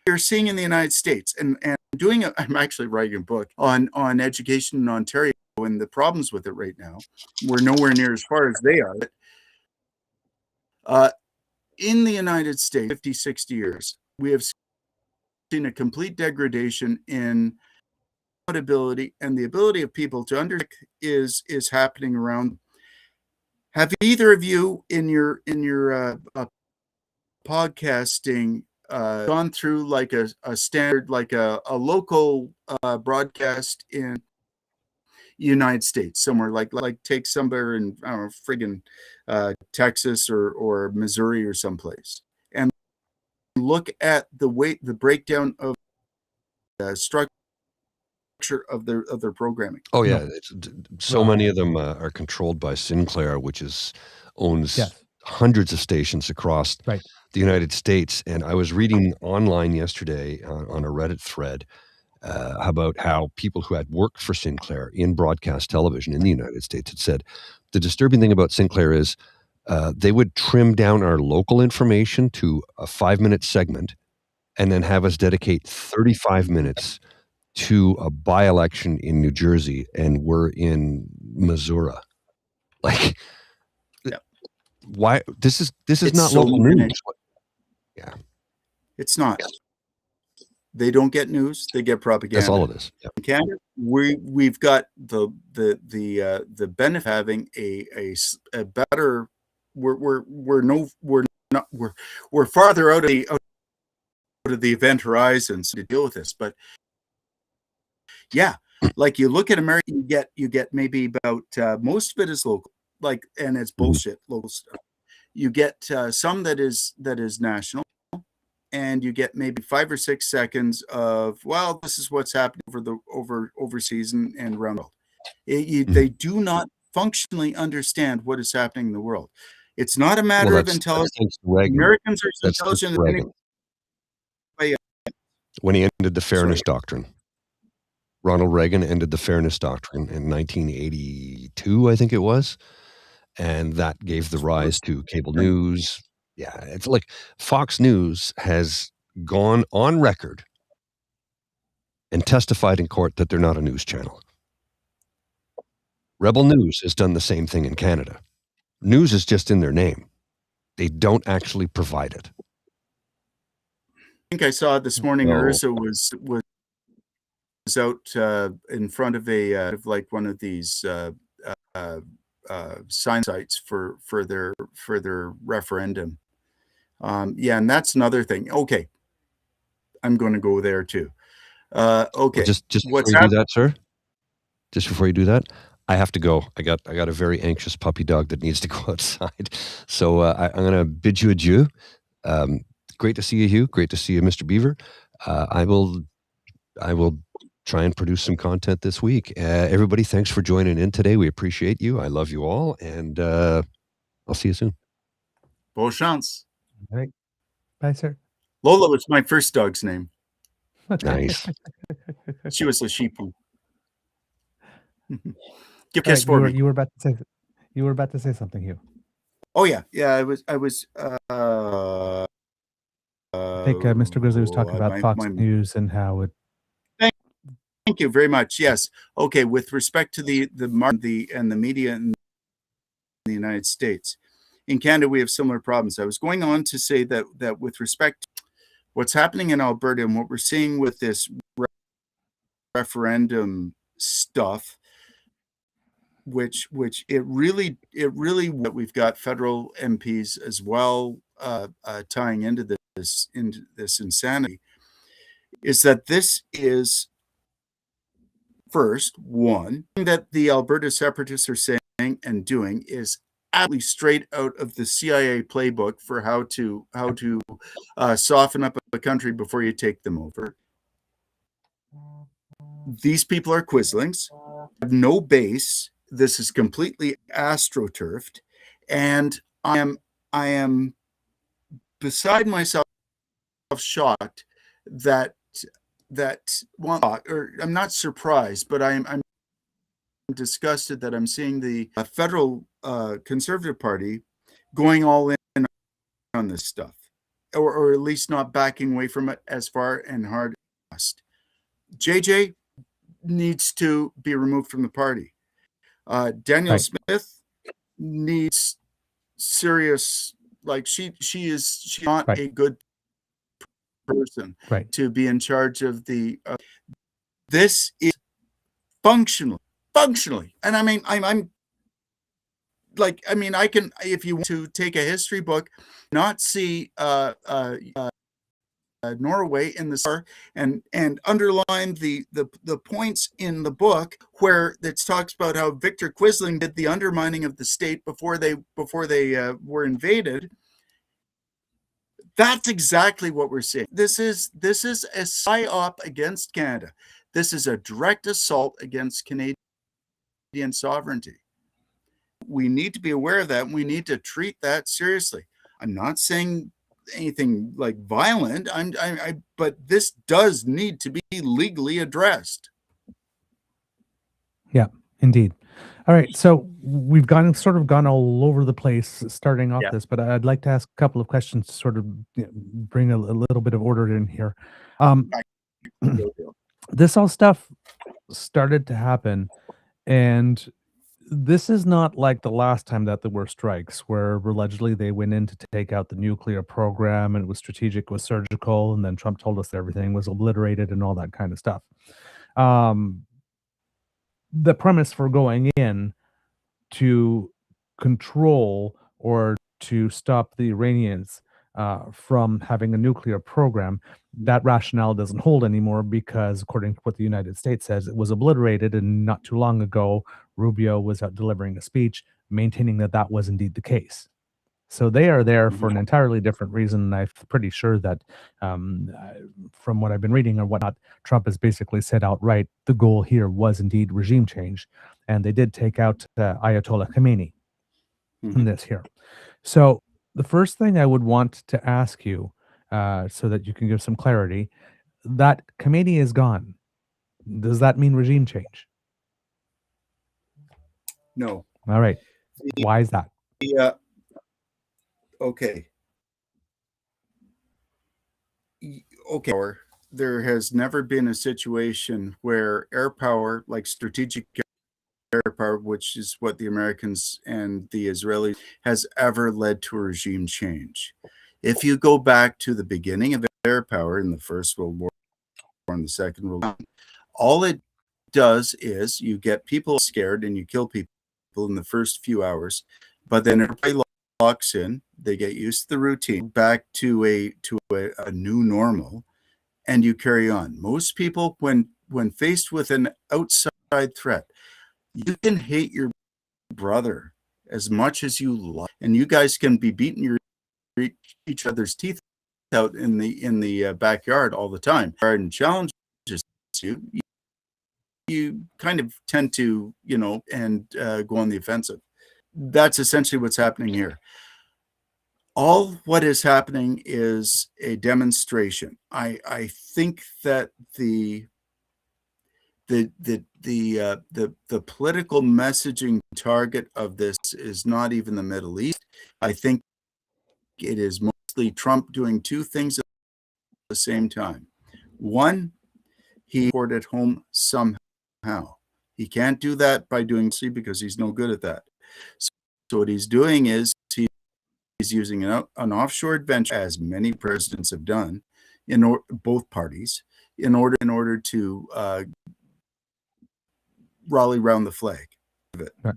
You're seeing in the United States, and I'm actually writing a book on education in Ontario and the problems with it right now. We're nowhere near as far as they are. In the United States, 50, 60 years, we have seen a complete degradation in ability, and the ability of people to understand is happening around. Have either of you in your podcasting gone through like a standard, like a local broadcast in United States somewhere, like take somewhere in, I don't know, friggin' Texas or Missouri or someplace, and look at the breakdown of structure of their programming? Oh yeah, many of them are controlled by Sinclair, which owns hundreds of stations across the United States. And I was reading online yesterday on a Reddit thread about how people who had worked for Sinclair in broadcast television in the United States had said the disturbing thing about Sinclair is they would trim down our local information to a 5-minute segment and then have us dedicate 35 minutes to a by-election in New Jersey, and we're in Missouri. Like, why? This is not so local news. Yeah, it's not. They don't get news; they get propaganda. That's all it is. Yeah. In Canada, we've got the benefit of having a better. We're farther out of the event horizons to deal with this, but yeah, like you look at America, you get maybe about most of it is local, like, and it's bullshit local stuff. You get some that is national, and you get maybe 5 or 6 seconds of, well, this is what's happening overseas and around the world. They do not functionally understand what is happening in the world. It's not a matter of intelligence. Americans are intelligent. When he ended the Fairness Doctrine. Ronald Reagan ended the Fairness Doctrine in 1982, I think it was. And that gave the rise to cable news. Yeah, it's like Fox News has gone on record and testified in court that they're not a news channel. Rebel News has done the same thing in Canada. News is just in their name. They don't actually provide it. I think I saw it this morning. Ursa was out in front of like one of these sign sites for their referendum. Yeah, and that's another thing. Okay, I'm going to go there too. Okay, well, just before you do that, sir. Just before you do that, I have to go. I got a very anxious puppy dog that needs to go outside. So I'm going to bid you adieu. Great to see you, Hugh. Great to see you, Mr. Beaver. I will try and produce some content this week. Everybody, thanks for joining in today. We appreciate you. I love you all, and I'll see you soon. Bonne chance. All right. Bye, sir. Lola was my first dog's name. Nice. She was a sheepoo. Give a All kiss right, for me. You were about to say something, Hugh. Oh yeah. I was. I think Mr. Grizzly was talking about Fox News and how it. Thank you very much. Yes. Okay. With respect to the media in the United States, in Canada we have similar problems. I was going on to say that with respect to what's happening in Alberta and what we're seeing with this referendum stuff, which it really we've got federal MPs as well tying into this insanity, is that this is first one that the Alberta separatists are saying and doing is absolutely straight out of the CIA playbook for how to soften up a country before you take them over. These people are quislings, have no base. This is completely astroturfed, and I am beside myself shocked that or I'm not surprised, but I'm disgusted that I'm seeing the federal Conservative Party going all in on this stuff, or at least not backing away from it as far and hard as JJ needs to be removed from the party. Danielle Smith needs serious, like she's not a good person to be in charge of the this is functionally, and I mean I'm like, I mean, I can, if you want to take a history book, not see Norway in the star and underline the points in the book where it talks about how Victor Quisling did the undermining of the state before they were invaded. That's exactly what we're seeing. This is a psyop against Canada. This is a direct assault against Canadian sovereignty. We need to be aware of that, and we need to treat that seriously. I'm not saying anything like violent, but this does need to be legally addressed. Yeah, indeed. All right, so we've sort of gone all over the place starting off this, but I'd like to ask a couple of questions to sort of bring a little bit of order in here. This all stuff started to happen, and this is not like the last time that there were strikes where allegedly they went in to take out the nuclear program and it was strategic, it was surgical, and then Trump told us that everything was obliterated and all that kind of stuff. The premise for going in to control or to stop the Iranians from having a nuclear program, that rationale doesn't hold anymore because, according to what the United States says, it was obliterated. And not too long ago, Rubio was out delivering a speech maintaining that that was indeed the case. So they are there for an entirely different reason. I'm pretty sure that from what I've been reading or whatnot, Trump has basically said outright the goal here was indeed regime change. And they did take out Ayatollah Khamenei in this here. So the first thing I would want to ask you, so that you can give some clarity, that Khamenei is gone. Does that mean regime change? No. All right. Why is that? Okay. There has never been a situation where air power, like strategic air power, which is what the Americans and the Israelis, has ever led to a regime change. If you go back to the beginning of air power in the First World War and the Second World War, all it does is you get people scared and you kill people in the first few hours, but then everybody locks in, they get used to the routine, back to a new normal, and you carry on. Most people, when faced with an outside threat, you can hate your brother as much as you like, and you guys can be beating each other's teeth out in the backyard all the time. And challenges you kind of tend to, and go on the offensive. That's essentially what's happening here. All what is happening is a demonstration. I think that the political messaging target of this is not even the Middle East. I think it is mostly Trump doing two things at the same time. One, he reported home somehow. He can't do that by doing C because he's no good at that. So what he's doing is he's using an offshore adventure, as many presidents have done, in both parties, in order to rally around the flag. it. Right.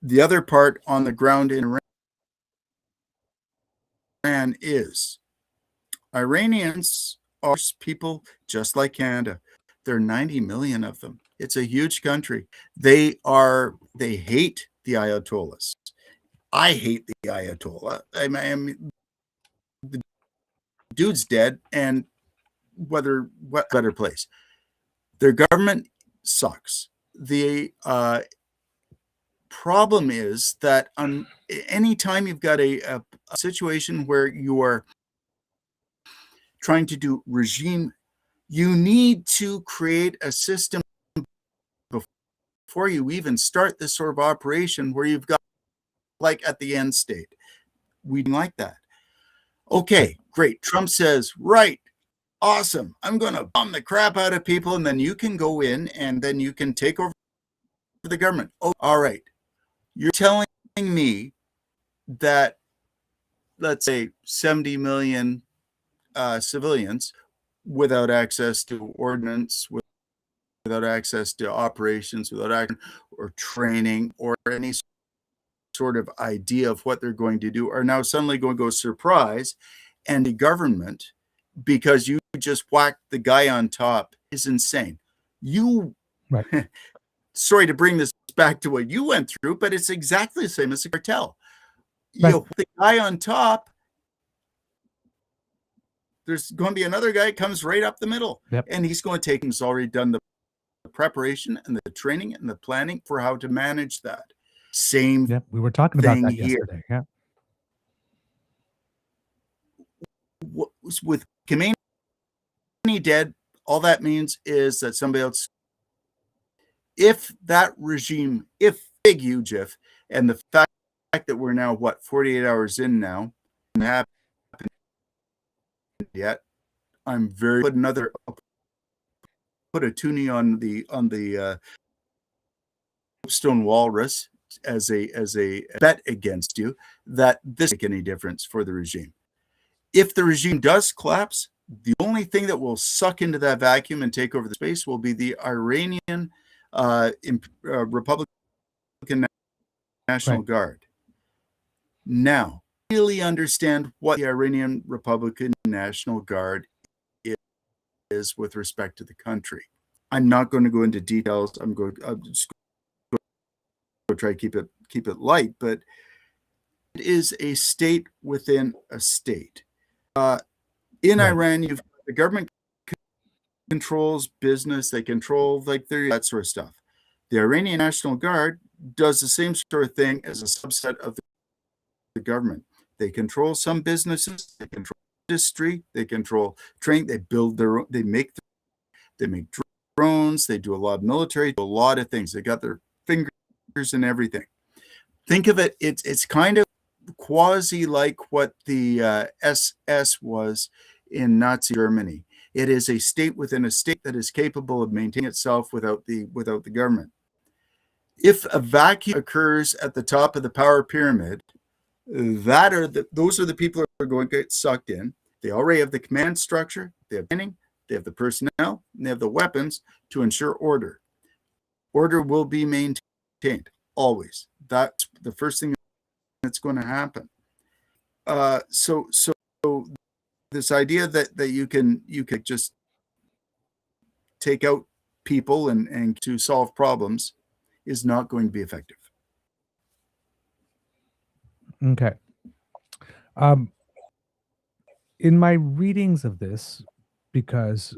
The other part on the ground in Iran is Iranians are people just like Canada. There are 90 million of them. It's a huge country. They hate the Ayatollahs. I hate the Ayatollah. I mean, the dude's dead, and what better place? Their government sucks. The problem is that anytime you've got a situation where you are trying to do regime, you need to create a system before you even start this sort of operation where you've got, like, at the end state. We didn't like that. Okay, great. Trump says, right, awesome. I'm going to bomb the crap out of people, and then you can go in and then you can take over the government. Oh, all right. You're telling me that, let's say, 70 million civilians without access to ordnance, without access to operations, without access or training or any sort of idea of what they're going to do, are now suddenly going to go surprise, and the government, because you just whacked the guy on top, is insane. Right. Sorry to bring this back to what you went through, but it's exactly the same as a cartel. Right. You know, the guy on top, there's going to be another guy comes right up the middle. Yep. And he's going to take, he's already done the preparation and the training and the planning for how to manage that. Same Yep. We were talking about that here. yesterday. Yeah. With Khamenei dead, all that means is that somebody else, if that regime, if big, huge if, and the fact that we're now, 48 hours in now, and haven't happened yet, I'm very, put a toonie on the Stone Walrus as a bet against you that this won't make any difference for the regime. If the regime does collapse, the only thing that will suck into that vacuum and take over the space will be the Iranian Republican National Guard. Now, really understand what the Iranian Republican National Guard is with respect to the country. I'm not going to go into details. I'm just going to try to keep it light, but it is a state within a state. In Iran, the government controls business. They control that sort of stuff. The Iranian National Guard does the same sort of thing as a subset of the government. They control some businesses. They control industry. They control train. They build their own. They make drones. They do a lot of military. Do a lot of things. They got their fingers in everything. Think of it. It's kind of quasi like what the SS was in Nazi Germany. It is a state within a state that is capable of maintaining itself without the government. If a vacuum occurs at the top of the power pyramid, those are the people who are going to get sucked in. They already have the command structure, they have training, they have the personnel, and they have the weapons to ensure order. Order will be maintained always. That's the first thing that's going to happen. So this idea that you can just take out people and to solve problems is not going to be effective. Okay. In my readings of this, because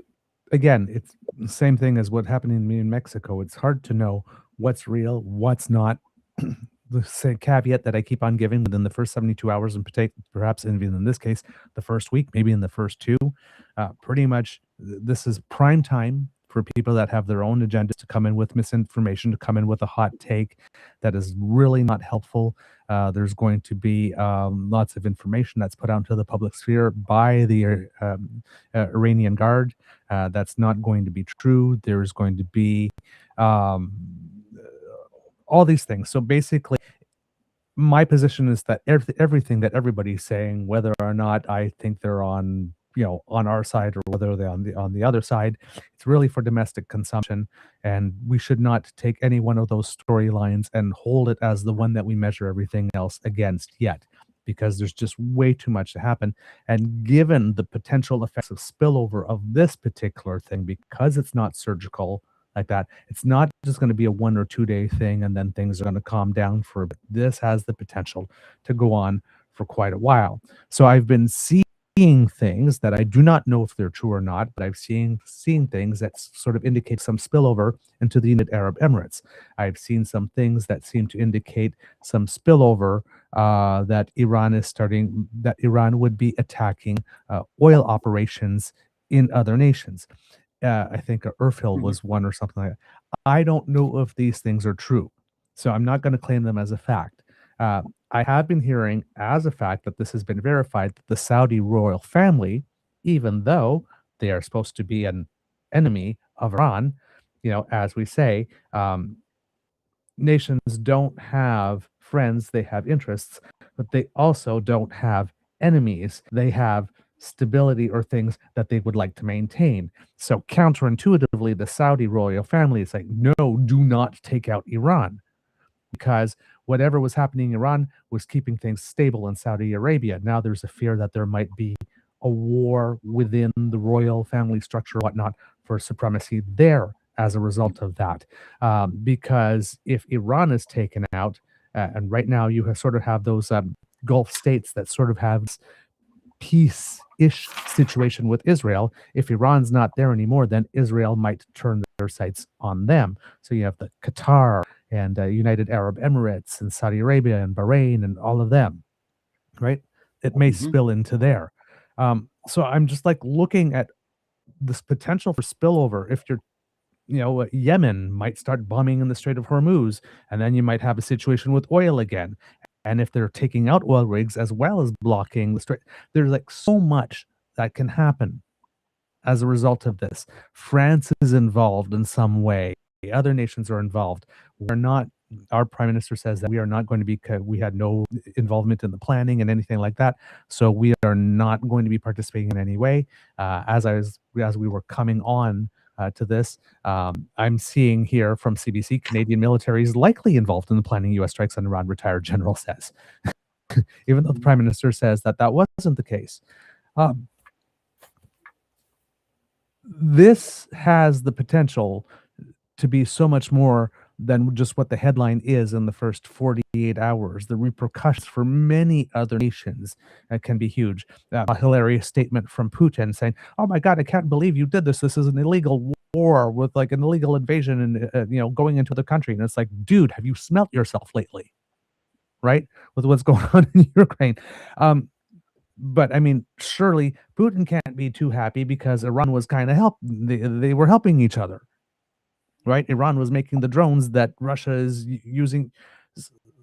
again, it's the same thing as what happened to me in Mexico. It's hard to know what's real, what's not. The same caveat that I keep on giving within the first 72 hours, and perhaps even in this case, the first week, maybe in the first two, pretty much this is prime time for people that have their own agendas to come in with misinformation, to come in with a hot take that is really not helpful. There's going to be lots of information that's put out into the public sphere by the Iranian Guard that's not going to be true. There's going to be all these things. So basically, my position is that everything that everybody's saying, whether or not I think they're on on our side or whether they're on the other side. It's really for domestic consumption, and we should not take any one of those storylines and hold it as the one that we measure everything else against yet, because there's just way too much to happen. And given the potential effects of spillover of this particular thing, because it's not surgical like that, it's not just going to be a 1 or 2 day thing and then things are going to calm down for a bit. This has the potential to go on for quite a while. So I've been seeing things that I do not know if they're true or not, but I've seen things that sort of indicate some spillover into the United Arab Emirates. I've seen some things that seem to indicate some spillover that Iran would be attacking oil operations in other nations. I think Urfil was one or something like that. I don't know if these things are true, so I'm not going to claim them as a fact. I have been hearing as a fact that this has been verified that the Saudi royal family, even though they are supposed to be an enemy of Iran, as we say, nations don't have friends, they have interests, but they also don't have enemies. They have stability or things that they would like to maintain. So counterintuitively, the Saudi royal family is like, no, do not take out Iran, because whatever was happening in Iran was keeping things stable in Saudi Arabia. Now there's a fear that there might be a war within the royal family structure, whatnot, for supremacy there as a result of that. Because if Iran is taken out, and right now you sort of have those Gulf states that sort of have peace-ish situation with Israel. If Iran's not there anymore, then Israel might turn their sights on them. So you have the Qatar and United Arab Emirates and Saudi Arabia and Bahrain and all of them, right? It may spill into there. So I'm just like looking at this potential for spillover. If you're, Yemen might start bombing in the Strait of Hormuz, and then you might have a situation with oil again. And if they're taking out oil rigs as well as blocking the strait, there's like so much that can happen as a result of this. France is involved in some way. Other nations are involved. Our prime minister says that we are not going to be, we had no involvement in the planning and anything like that. So we are not going to be participating in any way. As we were coming on to this, I'm seeing here from CBC, Canadian military is likely involved in the planning U.S. strikes on Iran, retired general says. Even though the prime minister says that wasn't the case. This has the potential to be so much more than just what the headline is in the first 48 hours. The repercussions for many other nations can be huge. A hilarious statement from Putin saying, "Oh my God, I can't believe you did this. This is an illegal war with like an illegal invasion and going into the country." And it's like, dude, have you smelt yourself lately? Right? With what's going on in Ukraine. But I mean, surely Putin can't be too happy because Iran was kind of they were helping each other. Right? Iran was making the drones that Russia is using.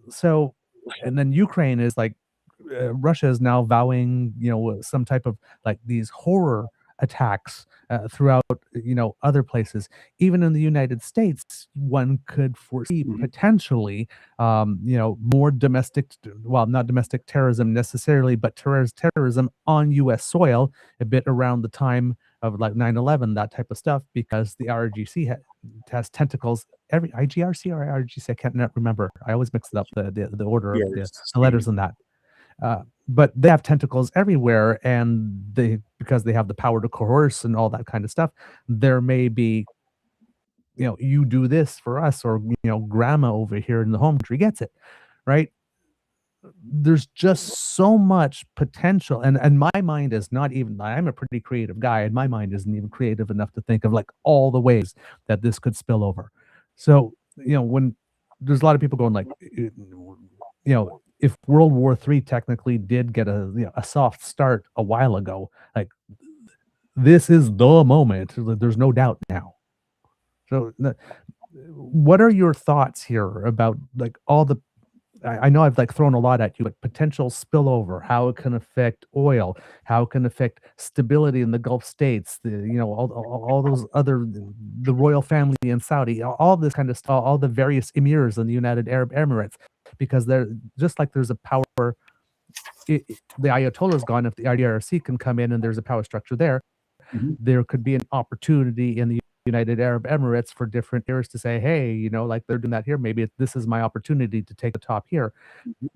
So, and then Ukraine is like, Russia is now vowing, some type of like these horror attacks throughout, other places. Even in the United States, one could foresee potentially, more not domestic terrorism necessarily, but terrorism on U.S. soil a bit around the time of like 9/11, that type of stuff, because the IRGC has tentacles. Every IGRC or IRGC, I can't remember. I always mix it up, the order of the letters in that. But they have tentacles everywhere, and because they have the power to coerce and all that kind of stuff, there may be, you do this for us, or grandma over here in the home country gets it, right? There's just so much potential, and my mind is not even, I'm a pretty creative guy, and my mind isn't even creative enough to think of like all the ways that this could spill over. So when there's a lot of people going like, if World War III technically did get a soft start a while ago, like this is the moment. There's no doubt now. So what are your thoughts here about like all the, I know I've like thrown a lot at you, but potential spillover, how it can affect oil, how it can affect stability in the Gulf states, all those other, the royal family in Saudi, all this kind of stuff, all the various emirs in the United Arab Emirates, because they're just like there's a power the Ayatollah's gone, if the IRC can come in and there's a power structure there, there could be an opportunity in the United Arab Emirates for different areas to say, hey, you know, like they're doing that here. Maybe this is my opportunity to take the top here.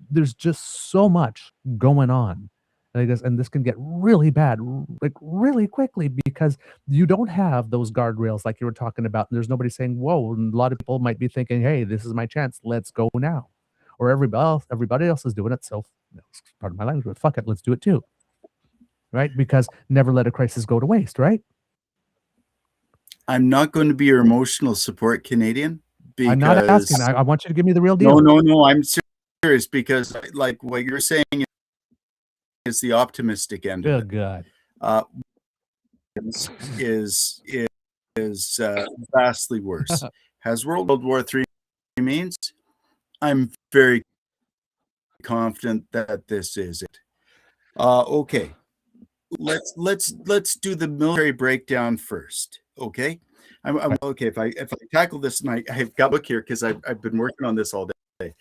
There's just so much going on. And this can get really bad, like really quickly, because you don't have those guardrails like you were talking about. And there's nobody saying, whoa. And a lot of people might be thinking, hey, this is my chance. Let's go now. Or everybody else is doing it. So, pardon my language, but fuck it, let's do it too. Right? Because never let a crisis go to waste, right? I'm not going to be your emotional support Canadian. Because I'm not asking. I want you to give me the real deal. No, I'm serious, because like what you're saying is the optimistic end of it. God. Is vastly worse. Has World War III means? I'm very confident that this is it. Okay, let's do the military breakdown first. Okay, I'm okay. If I tackle this, and I've got a book here because I've been working on this all day.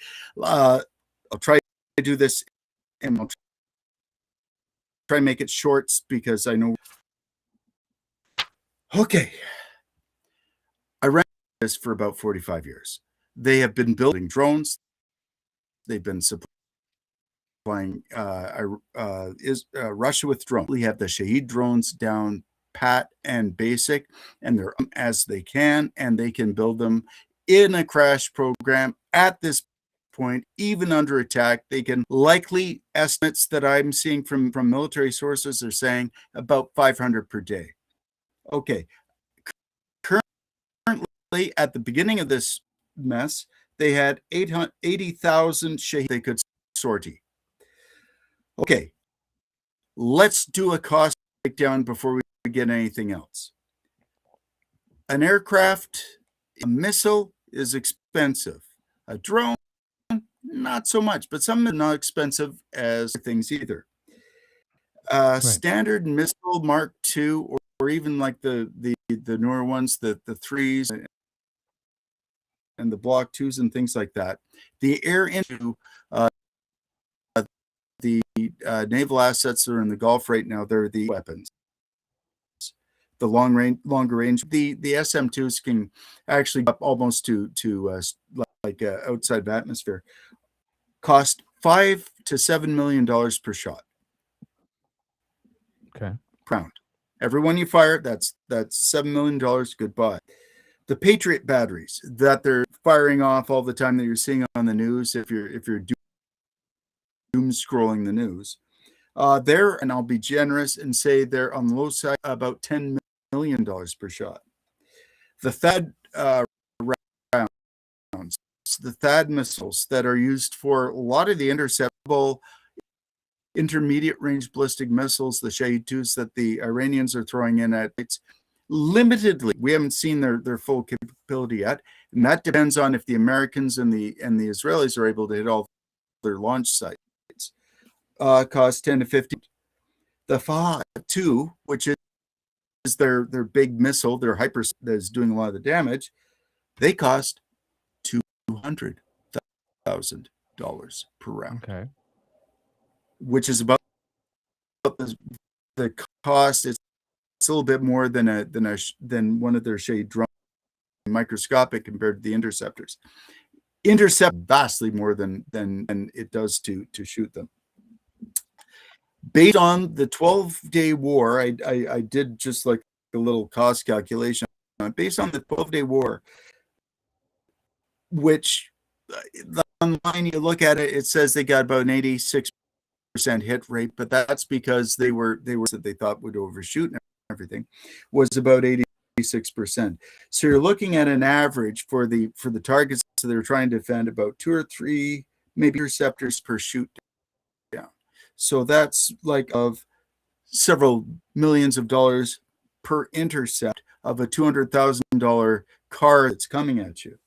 I'll try to do this, and I'll try and make it short because I know. Okay, I ran this for about 45 years. They have been building drones. They've been supplying Russia with drones. We have the Shahed drones down pat and basic, and they're as they can, and they can build them in a crash program at this point, even under attack. They can likely, estimates that I'm seeing from military sources are saying about 500 per day. Okay. Currently, at the beginning of this mess, they had 80,000 Shahed they could sortie. Okay, let's do a cost breakdown before we get anything else. An aircraft, a missile is expensive. A drone, not so much, but some are not expensive as things either. Standard missile Mark II, or even like the newer ones, the 3s and the Block 2s and things like that. The air into the naval assets that are in the Gulf right now, they're the weapons. The longer range. The SM2s can actually up almost to outside of atmosphere. Cost $5 to $7 million per shot. Okay. Round. Every one you fire, that's $7 million. Goodbye. The Patriot batteries that they're firing off all the time that you're seeing on the news, if you're doom scrolling the news, they're, and I'll be generous and say they're on the low side about $10 million per shot. The THAAD rounds, the THAAD missiles that are used for a lot of the interceptable intermediate range ballistic missiles, the Shahed 2s that the Iranians are throwing in at it's limitedly. We haven't seen their full capability yet, and that depends on if the Americans and the Israelis are able to hit all their launch sites. Cost 10 to 15. The Fa-2, which is their big missile, their hyper that's doing a lot of the damage, they cost $200,000 per round. Okay. Which is about the cost. It's a little bit more than one of their Shahed drones, microscopic compared to the interceptors. Intercept vastly more than it does to shoot them. Based on the 12-day war, I did just like a little cost calculation. Based on the 12-day war, which online you look at it, it says they got about an 86% hit rate, but that's because they were that they thought would overshoot and everything, was about 86%. So you're looking at an average for the targets that they're trying to defend about 2 or 3 maybe interceptors per shoot down. So that's like of several millions of dollars per intercept of a $200,000 car that's coming at you.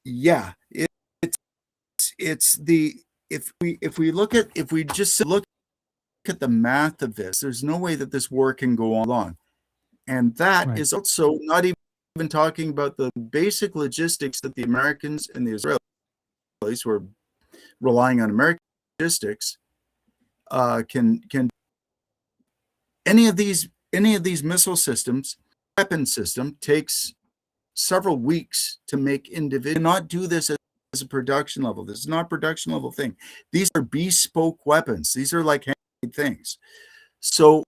Yeah, it's the if we just look at the math of this, there's no way that this war can go on long, and that is also not even talking about the basic logistics that the Americans and the Israelis, who are relying on American logistics, can any of these missile systems, weapon system takes several weeks to make individual. Cannot do this as a production level. This is not a production level thing. These are bespoke weapons. These are like handmade things. So,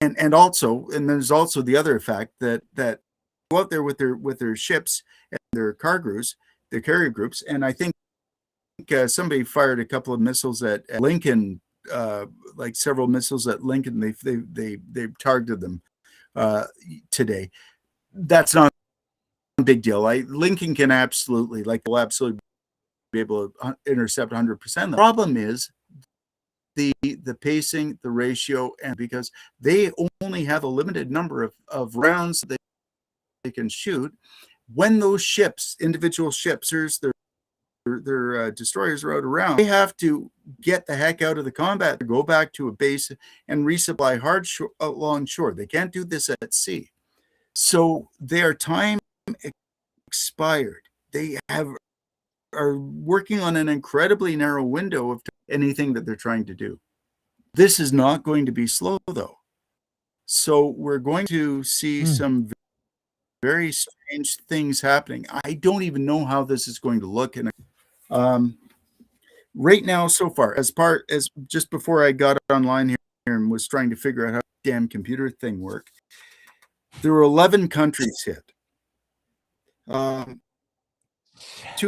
and there's also the other fact that go out there with their ships and their cargoes, their carrier groups, and I think somebody fired a couple of missiles at Lincoln, like several missiles at Lincoln. They targeted them today. That's not a big deal. Lincoln can absolutely, will absolutely be able to intercept 100%. The problem is the pacing, the ratio, and because they only have a limited number of rounds they can shoot. When those ships, individual ships, their destroyers are out around, they have to get the heck out of the combat, go back to a base and resupply along shore. They can't do this at sea. So their time expired. They are working on an incredibly narrow window of anything that they're trying to do. This is not going to be slow, though. So we're going to see some very strange things happening. I don't even know how this is going to look. And right now, so far, as just before I got online here and was trying to figure out how the damn computer thing worked, there were 11 countries hit. 2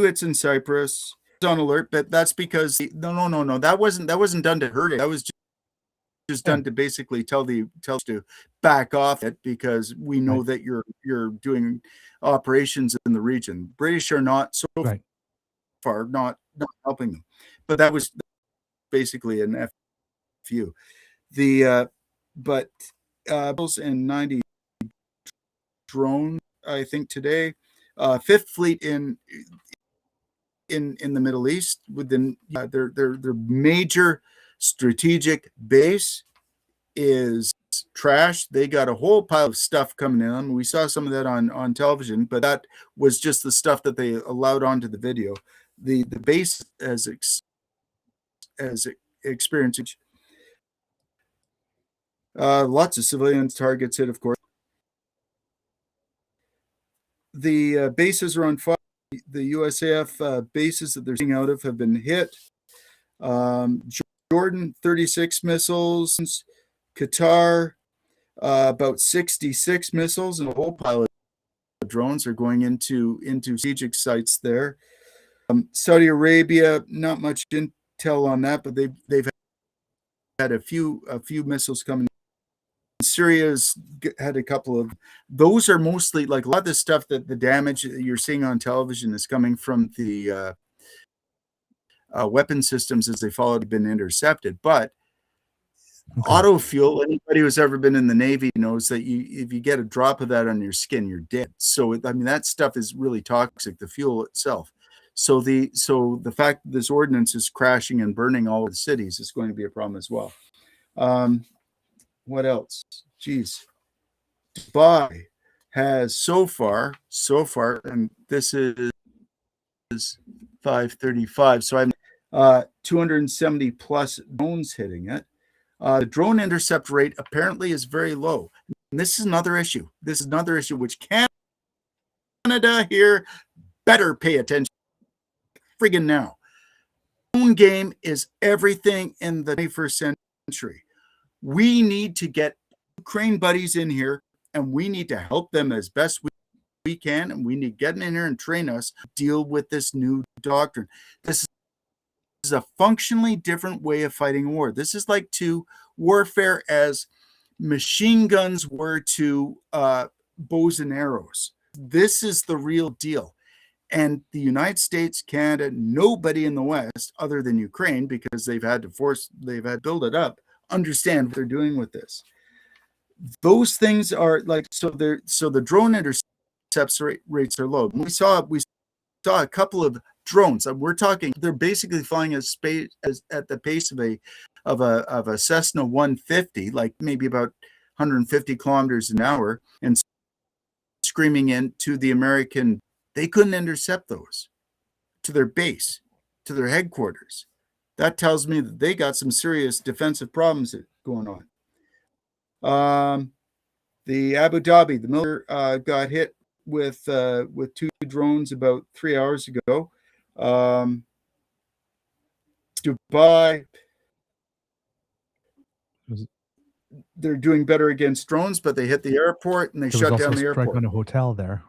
hits in Cyprus. On alert, but that's because no, that wasn't done to hurt it. That was just done to basically tell to back off it, because we know that you're doing operations in the region. British are not so far not helping them, but that was basically an FU. But and 90 drone, I think today, 5th Fleet in the Middle East, within their major strategic base is trashed. They got a whole pile of stuff coming in. We saw some of that on television, but that was just the stuff that they allowed onto the video. The base as experiencing lots of civilians targets hit, of course. The bases are on fire. The USAF bases that they're seeing out of have been hit. Jordan, 36 missiles. Qatar, about 66 missiles, and a whole pile of drones are going into strategic sites there. Saudi Arabia, not much intel on that, but they've had a few missiles coming. Syria's had a couple of. Those are mostly, like, a lot of the stuff that the damage that you're seeing on television is coming from the weapon systems as they followed have been intercepted. But auto fuel, anybody who's ever been in the Navy knows that if you get a drop of that on your skin, you're dead. So I mean, that stuff is really toxic, the fuel itself. So the fact that this ordnance is crashing and burning all of the cities is going to be a problem as well. What else? Geez. Dubai has so far, and this is 535. So I'm 270 plus drones hitting it. The drone intercept rate apparently is very low. And this is another issue. Which Canada here better pay attention friggin' now. Drone game is everything in the 21st century. We need to get Ukraine buddies in here, and we need to help them as best we can, and we need to get in here and train us to deal with this new doctrine. This is a functionally different way of fighting war. This is like to warfare as machine guns were to bows and arrows. This is the real deal. And the United States, Canada, nobody in the West, other than Ukraine, because they've had to build it up, understand what they're doing with this. Those things are like, so the drone intercepts rates are low. We saw a couple of drones. We're talking, they're basically flying at the pace of a Cessna 150, like maybe about 150 kilometers an hour, and screaming into the American. They couldn't intercept those to their base, to their headquarters. That tells me that they got some serious defensive problems going on. The Abu Dhabi, the military got hit with 2 drones about 3 hours ago. Dubai, they're doing better against drones, but they hit the airport and they shut down the airport. On a hotel there.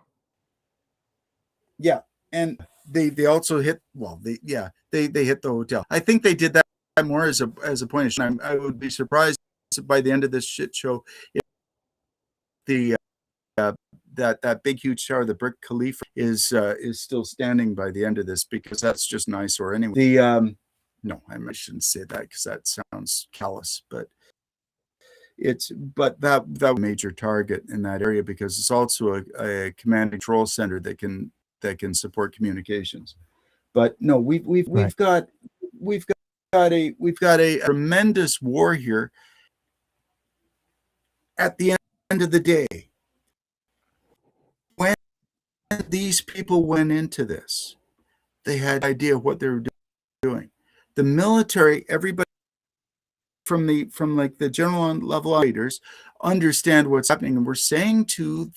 Yeah, and they also hit. Well, they hit the hotel. I think they did that more as a point of. I would be surprised by the end of this shit show if the that big huge tower, the Burj Khalifa, is still standing by the end of this, because that's just an eyesore anyway. No, I shouldn't say that because that sounds callous, but that was a major target in that area, because it's also a command and control center that can support communications. But no, we've got a tremendous war here. At the end of the day, when these people went into this, they had an idea of what they were doing. The military, everybody from like the general level leaders understand what's happening, and we're saying to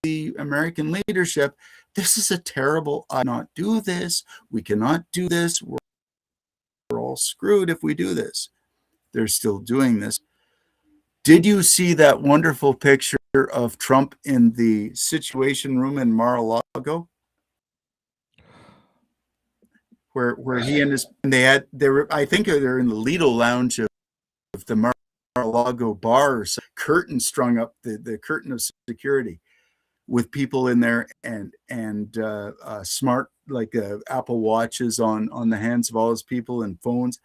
the American leadership, this is a terrible idea. Not do this. We cannot do this. We're all screwed if we do this. They're still doing this. Did you see that wonderful picture of Trump in the Situation Room in Mar-a-Lago? Where he and I think they're in the Lido Lounge of the Mar-a-Lago bar, or curtain strung up, the curtain of security, with people in there and smart Apple Watches on the hands of all those people, and phones.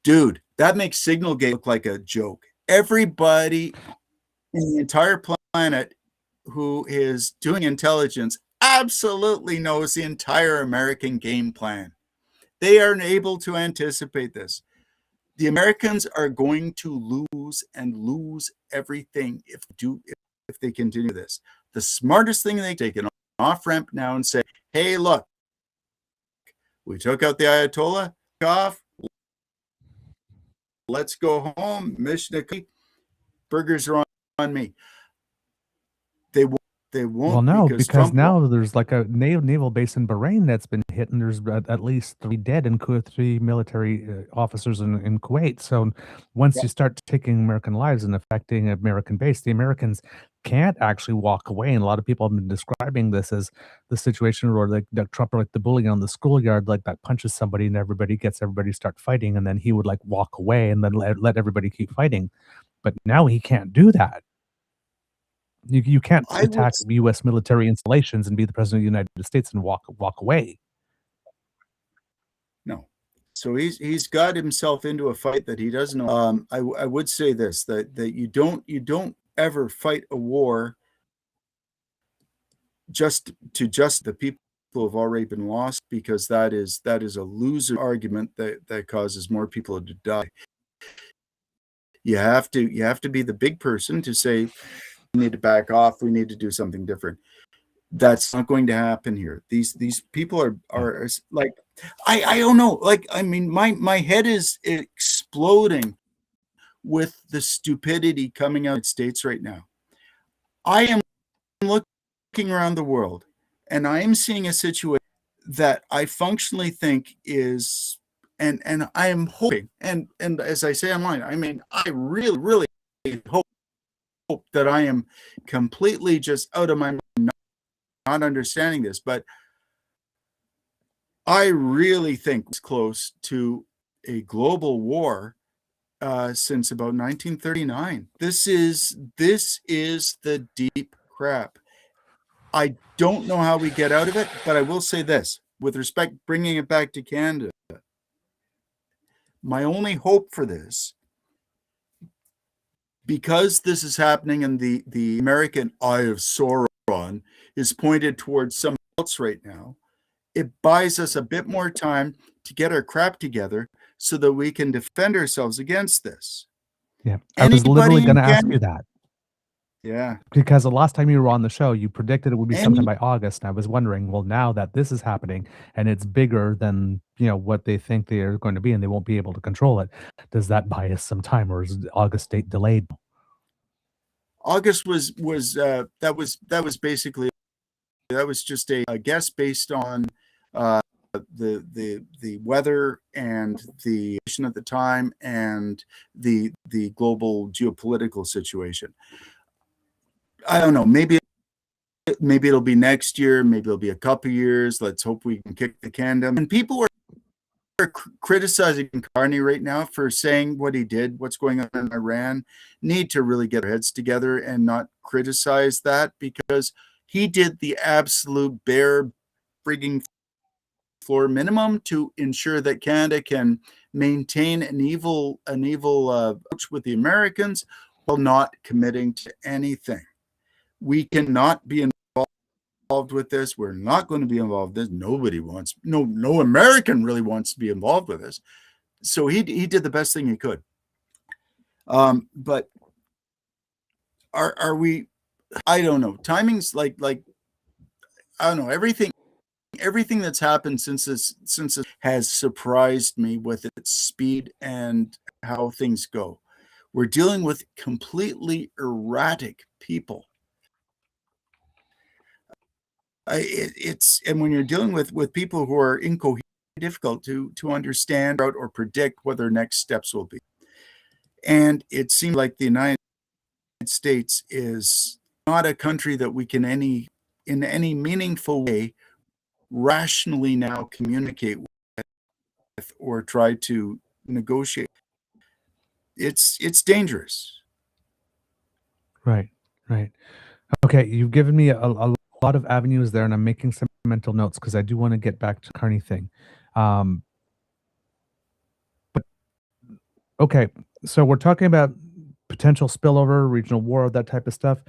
Dude, that makes Signalgate look like a joke. Everybody in the entire planet who is doing intelligence absolutely knows the entire American game plan. They are able to anticipate this. The Americans are going to lose everything if they continue this. The smartest thing they take an off-ramp now and say, hey, look, we took out the Ayatollah, off. Let's go home. Mission accomplished. Burgers are on me. They won't. Well, no, because now there's like a naval base in Bahrain that's been hit, and there's at least 3 dead and 3 military officers in Kuwait. So once you start taking American lives and affecting American base, the Americans can't actually walk away. And a lot of people have been describing this as the situation where like Trump, like the bully on the schoolyard, like that punches somebody and everybody start fighting, and then he would like walk away and then let everybody keep fighting. But now he can't do that. You can't attack U.S. military installations and be the president of the United States and walk away. No. So he's got himself into a fight that he doesn't know. I would say this, that you don't ever fight a war just the people who have already been lost, because that is a loser argument that causes more people to die. You have to be the big person to say, we need to back off. We need to do something different. That's not going to happen here. These people are like, I don't know. Like, I mean, my head is exploding with the stupidity coming out of the States right now. I am looking around the world, and I am seeing a situation that I functionally think is, and I am hoping, and as I say online, I mean, I really, really hope that I am completely just out of my mind, not understanding this, but I really think it's close to a global war since about 1939. This is the deep crap. I don't know how we get out of it, but I will say this, with respect, bringing it back to Canada, my only hope for this, because this is happening and the American eye of Sauron is pointed towards someone else right now, it buys us a bit more time to get our crap together so that we can defend ourselves against this. Yeah, I was literally going to ask you that. Yeah. Because the last time you were on the show, you predicted it would be And sometime by August. And I was wondering, well, now that this is happening and it's bigger than, what they think they're going to be and they won't be able to control it, does that buy us some time, or is the August date delayed? August was basically, that was just a guess based on the weather and the at the time and the global geopolitical situation. I don't know. Maybe it'll be next year. Maybe it'll be a couple years. Let's hope we can kick the can down. And people are criticizing Carney right now for saying what he did, what's going on in Iran. Need to really get their heads together and not criticize that, because he did the absolute bare frigging floor minimum to ensure that Canada can maintain an evil approach with the Americans while not committing to anything. We cannot be involved with this. We're not going to be involved with this. Nobody wants, no American really wants to be involved with this. So he did the best thing he could. But are we? I don't know. Timing's like I don't know. Everything that's happened since this has surprised me with its speed and how things go. We're dealing with completely erratic people. And when you're dealing with people who are incoherent, difficult to understand or predict what their next steps will be. And it seems like the United States is not a country that we can in any meaningful way rationally now communicate with or try to negotiate. It's dangerous. Right. Okay, you've given me a lot of avenues there, and I'm making some mental notes because I do want to get back to the Carney thing. But okay, so we're talking about potential spillover, regional war, that type of stuff.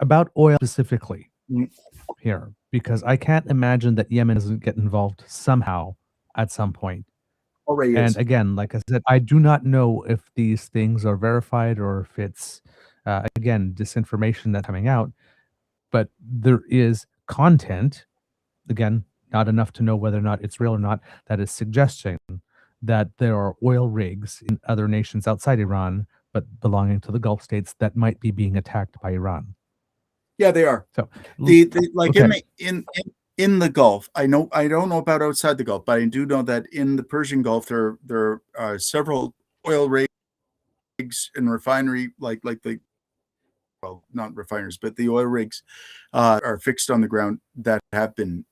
About oil specifically here, because I can't imagine that Yemen doesn't get involved somehow at some point. Already And is. again, like I said, I do not know if these things are verified or if it's, again, disinformation that's coming out. But there is content, again, not enough to know whether or not it's real or not, that is suggesting that there are oil rigs in other nations outside Iran, but belonging to the Gulf states, that might be being attacked by Iran. Yeah, they are. So okay. in the Gulf, I don't know about outside the Gulf, but I do know that in the Persian Gulf there are several oil rigs and refinery like the, well, not refiners, but the oil rigs are fixed on the ground that have been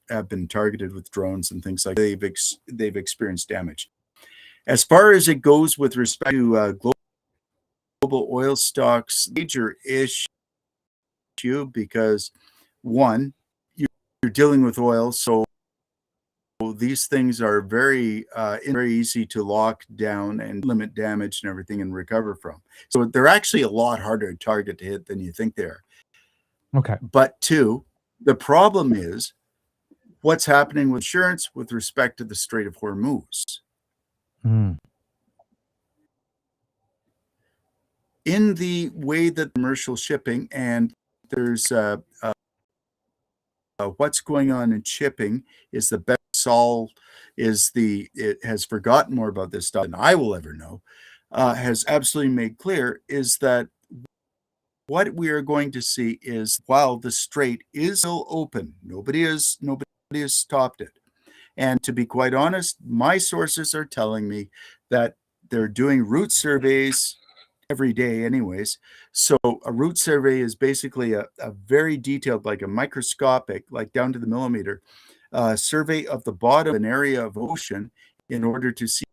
targeted with drones and things like that. They've experienced damage. As far as it goes with respect to global oil stocks, major issue, because one, you're dealing with oil, so these things are very easy to lock down and limit damage and everything and recover from. So they're actually a lot harder to target to hit than you think they are. Okay. But two, the problem is what's happening with insurance with respect to the Strait of Hormuz. In the way that commercial shipping, and there's what's going on in shipping is the best it has forgotten more about this stuff than I will ever know, has absolutely made clear is that what we are going to see is, while the strait is still open, nobody has stopped it. And to be quite honest, my sources are telling me that they're doing route surveys every day anyways. So a route survey is basically a very detailed, like a microscopic, like down to the millimeter, survey of the bottom of an area of ocean in order to see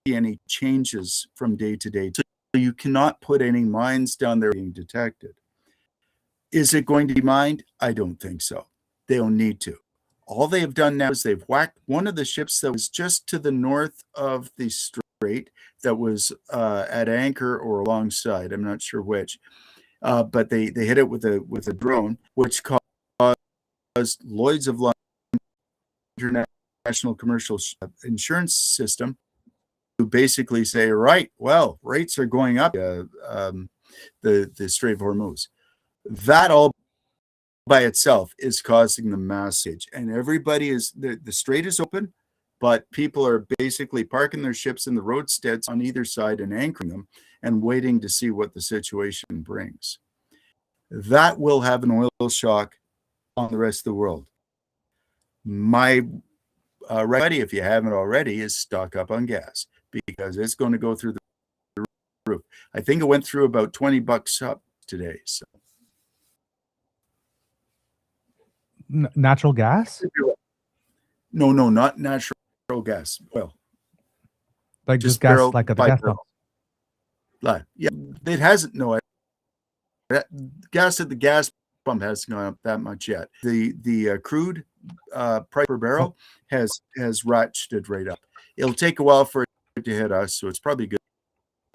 any changes from day to day. So you cannot put any mines down there being detected. Is it going to be mined? I don't think so. They don't need to. All they have done now is they've whacked one of the ships that was just to the north of the strait, that was at anchor or alongside. I'm not sure which, but they hit it with a drone, which caused Lloyd's of London International Commercial Insurance System to basically say, right, well, rates are going up the Strait of Hormuz. That all by itself is causing the massage, and everybody is the strait is open, but people are basically parking their ships in the roadsteads on either side and anchoring them and waiting to see what the situation brings. That will have an oil shock on the rest of the world. My remedy, if you haven't already, is stock up on gas, because it's going to go through the roof. I think it went through about $20 up today. So. Natural gas? No, not natural gas. Oil. Like just gas, like at the gas pump? Yeah, it hasn't. No, gas at the gas pump hasn't gone up that much yet. The crude price per barrel has ratcheted right up. It'll take a while for it to hit us, so it's probably a good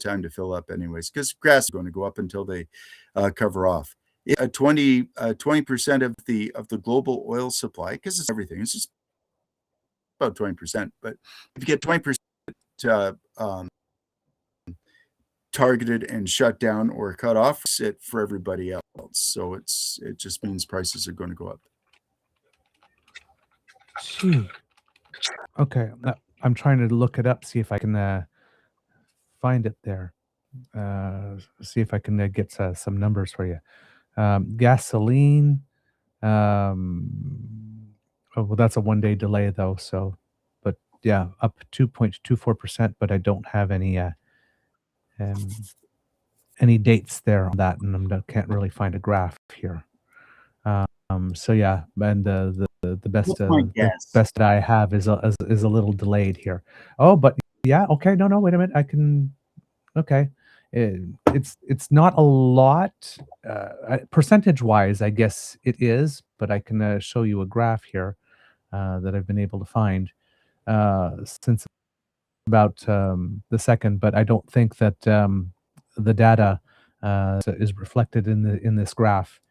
time to fill up anyways, because gas is going to go up until they cover off. 20% of the global oil supply, because it's everything. It's just about 20%. But if you get 20% targeted and shut down or cut off, it's it for everybody else. So it just means prices are going to go up. Gee. Okay, I'm trying to look it up, see if I can find it there. See if I can get some numbers for you. Gasoline. Oh, well, that's a 1 day delay though. So, but yeah, up 2.24%. But I don't have any dates there on that, and I can't really find a graph here. So yeah, and the best the best that I have is a little delayed here. Oh, but yeah, okay, no, wait a minute, I can. Okay, it's not a lot percentage wise, I guess it is, but I can show you a graph here that I've been able to find since about the second, but I don't think that the data is reflected in this graph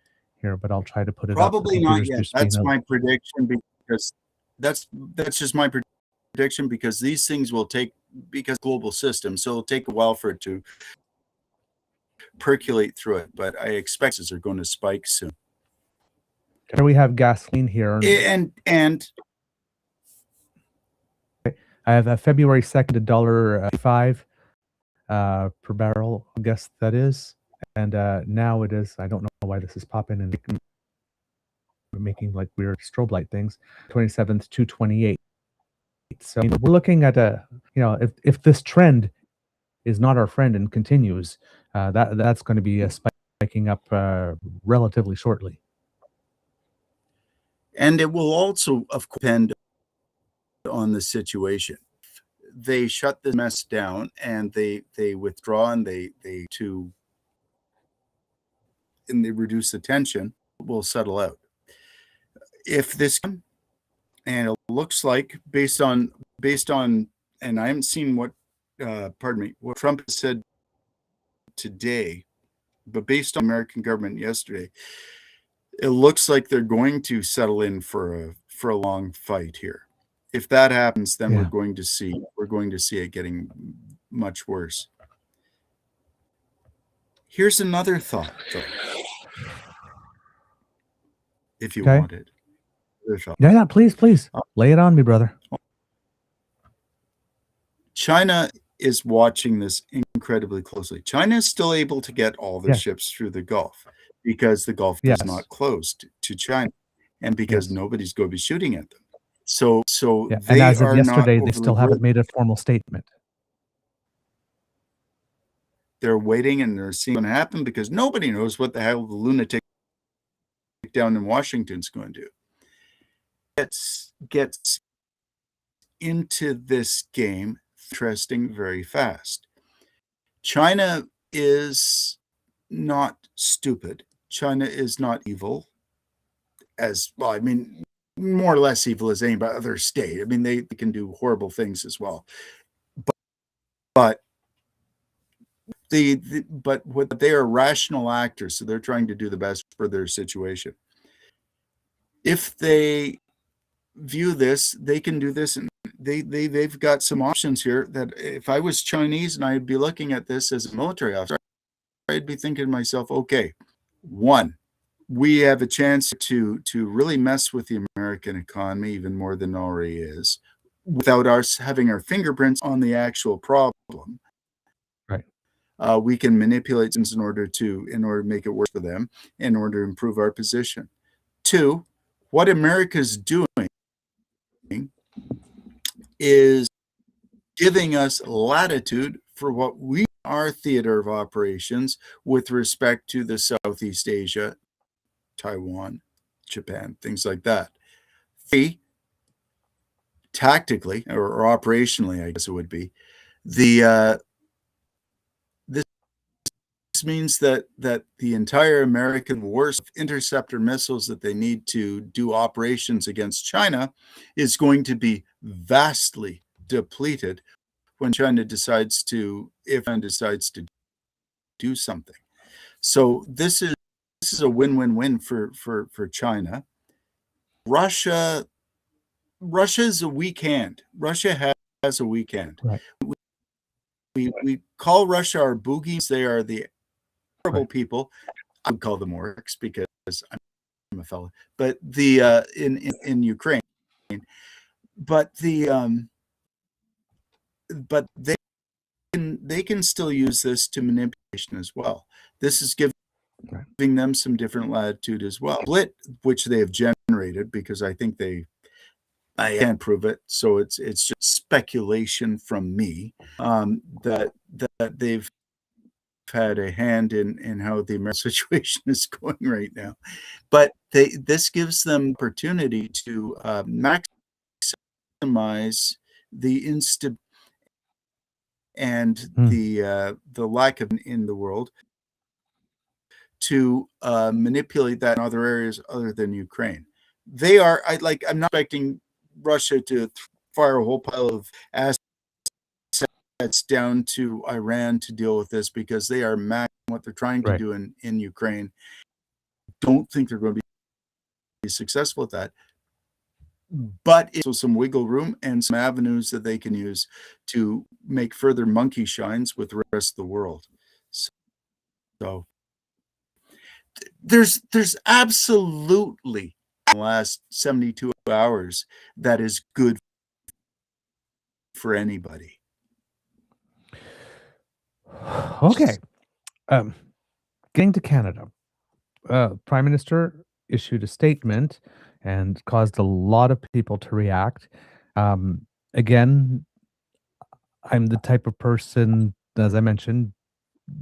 here, but I'll try to put it probably up. Not yet. That's my prediction, because that's just my prediction, because these things will take, because global system, so it'll take a while for it to percolate through it, but I expect are going to spike soon. Here we have gasoline here, and I have February 2nd, $1.05 per barrel, I guess that is. And now it is, I don't know why this is popping and making like weird strobe light things, 27th, $2.28. So we're looking at if this trend is not our friend and continues, that's going to be spiking up relatively shortly. And it will also, of course, depend on the situation. They shut the mess down and they withdraw and they reduce the tension, will settle out. If this, and it looks like based on, and I haven't seen what Trump said today, but based on the American government yesterday, it looks like they're going to settle in for a long fight here. If that happens, then we're going to see it getting much worse. Here's another thought, though, if you want it. Yeah, please lay it on me, brother. China is watching this incredibly closely. China is still able to get all their ships through the Gulf because the Gulf is not closed to China, and because nobody's going to be shooting at them. So and as of yesterday, they still haven't made a formal statement. They're waiting and they're seeing what happen, because nobody knows what the hell the lunatic down in Washington's going to do. Gets into this game interesting very fast. China is not stupid. China is not evil, as well. I mean, more or less evil as any other state. I mean, they can do horrible things as well. But what they are rational actors, so they're trying to do the best for their situation. If they view this, they can do this, and they've got some options here that if I was Chinese and I'd be looking at this as a military officer, I'd be thinking to myself, okay, one, we have a chance to really mess with the American economy even more than it already is, without us having our fingerprints on the actual problem. Right. We can manipulate things in order to make it work for them, in order to improve our position. Two, what America's doing is giving us latitude for what we our theater of operations with respect to the Southeast Asia, Taiwan, Japan, things like that. Three, tactically or operationally, I guess it would be, this means that the entire American war's interceptor missiles that they need to do operations against China is going to be vastly depleted when China decides to do something. So this is a win-win-win for China. Russia is a weak hand. Russia has a weak hand. Right. We call Russia our boogies. They are the horrible people. I would call them orcs because I'm a fellow. But the in Ukraine, but they can still use this to manipulation as well. This is giving them some different latitude as well. Split, which they have generated, because I think I can't prove it, so it's just speculation from me, that they've had a hand in how the American situation is going right now. But this gives them opportunity to maximize the instability and the lack of in the world, to manipulate that in other areas other than Ukraine. I'm not expecting Russia to fire a whole pile of assets down to Iran to deal with this, because they are maxing what they're trying to do in Ukraine. Don't think they're going to be successful at that. But it's also some wiggle room and some avenues that they can use to make further monkey shines with the rest of the world. So there's absolutely, in the last 72 hours, that is good for anybody. Okay. Getting to Canada, Prime Minister issued a statement and caused a lot of people to react. Again, I'm the type of person, as I mentioned,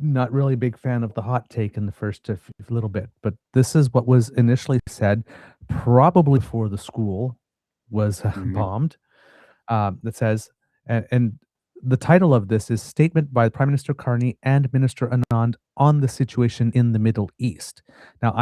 not really a big fan of the hot take in the first little bit, but this is what was initially said, probably before the school was bombed. That says, and the title of this is Statement by Prime Minister Carney and Minister Anand on the Situation in the Middle East. Now,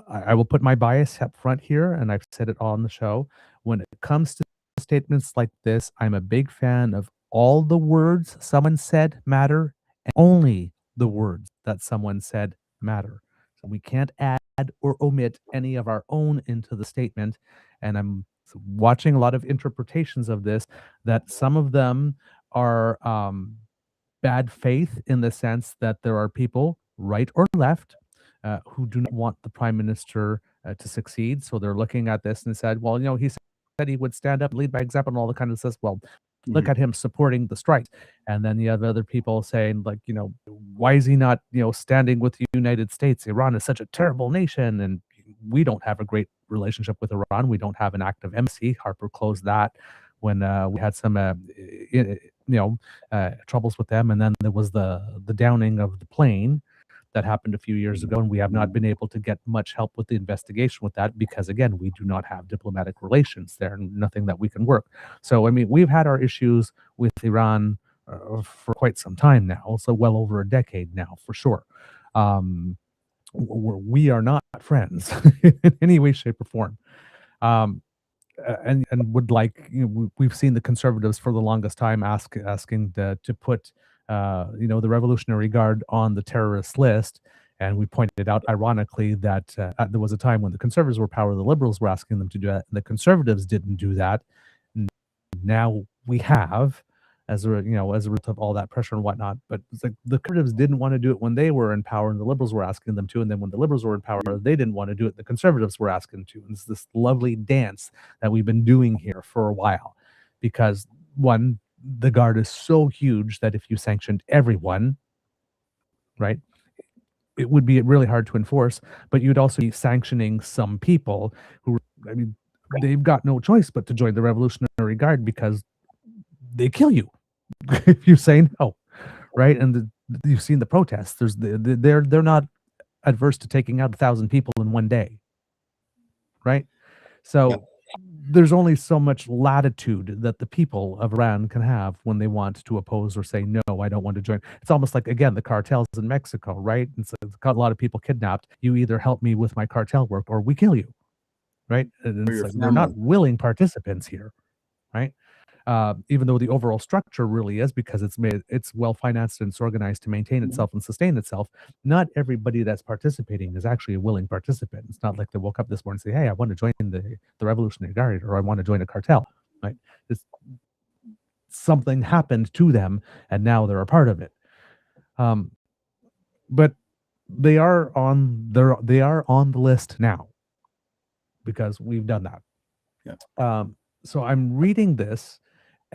I will put my bias up front here, and I've said it all on the show. When it comes to statements like this, I'm a big fan of all the words someone said matter, and only the words that someone said matter. So we can't add or omit any of our own into the statement. And I'm watching a lot of interpretations of this, that some of them are bad faith, in the sense that there are people, right or left, who do not want the prime minister to succeed. So they're looking at this and said, well, he said he would stand up, lead by example, and all the kind of stuff. Well, look at him supporting the strikes. And then you have other people saying, like, why is he not, standing with the United States? Iran is such a terrible nation, and we don't have a great relationship with Iran. We don't have an active embassy. Harper closed that when we had some, troubles with them. And then there was the downing of the plane that happened a few years ago, and we have not been able to get much help with the investigation with that, because again, we do not have diplomatic relations there, and nothing that we can work. So, I mean, we've had our issues with Iran for quite some time now, so well over a decade now, for sure. We are not friends in any way, shape, or form. And would like, we've seen the Conservatives for the longest time asking to put the Revolutionary Guard on the terrorist list, and we pointed out, ironically, that there was a time when the Conservatives were power, the Liberals were asking them to do that, and the Conservatives didn't do that. Now we have, as a result of all that pressure and whatnot. But it's like the conservatives didn't want to do it when they were in power, and the liberals were asking them to. And then when the liberals were in power, they didn't want to do it. The conservatives were asking to. And it's this lovely dance that we've been doing here for a while, because one, the Guard is so huge that if you sanctioned everyone, right, it would be really hard to enforce. But you'd also be sanctioning some people who, I mean, they've got no choice but to join the Revolutionary Guard because they kill you if you say no, right? And you've seen the protests. They're not adverse to taking out 1,000 people in one day, right? So there's only so much latitude that the people of Iran can have when they want to oppose or say, no, I don't want to join. It's almost like, again, the cartels in Mexico, right? It's got a lot of people kidnapped. You either help me with my cartel work or we kill you, right? And it's like, they're not willing participants here, right? Even though the overall structure really is, because it's well financed and it's organized to maintain itself and sustain itself. Not everybody that's participating is actually a willing participant. It's not like they woke up this morning and say, hey, I want to join the Revolutionary Guard, or I want to join a cartel, right? Something happened to them and now they're a part of it. But they are on the list now because we've done that. So I'm reading this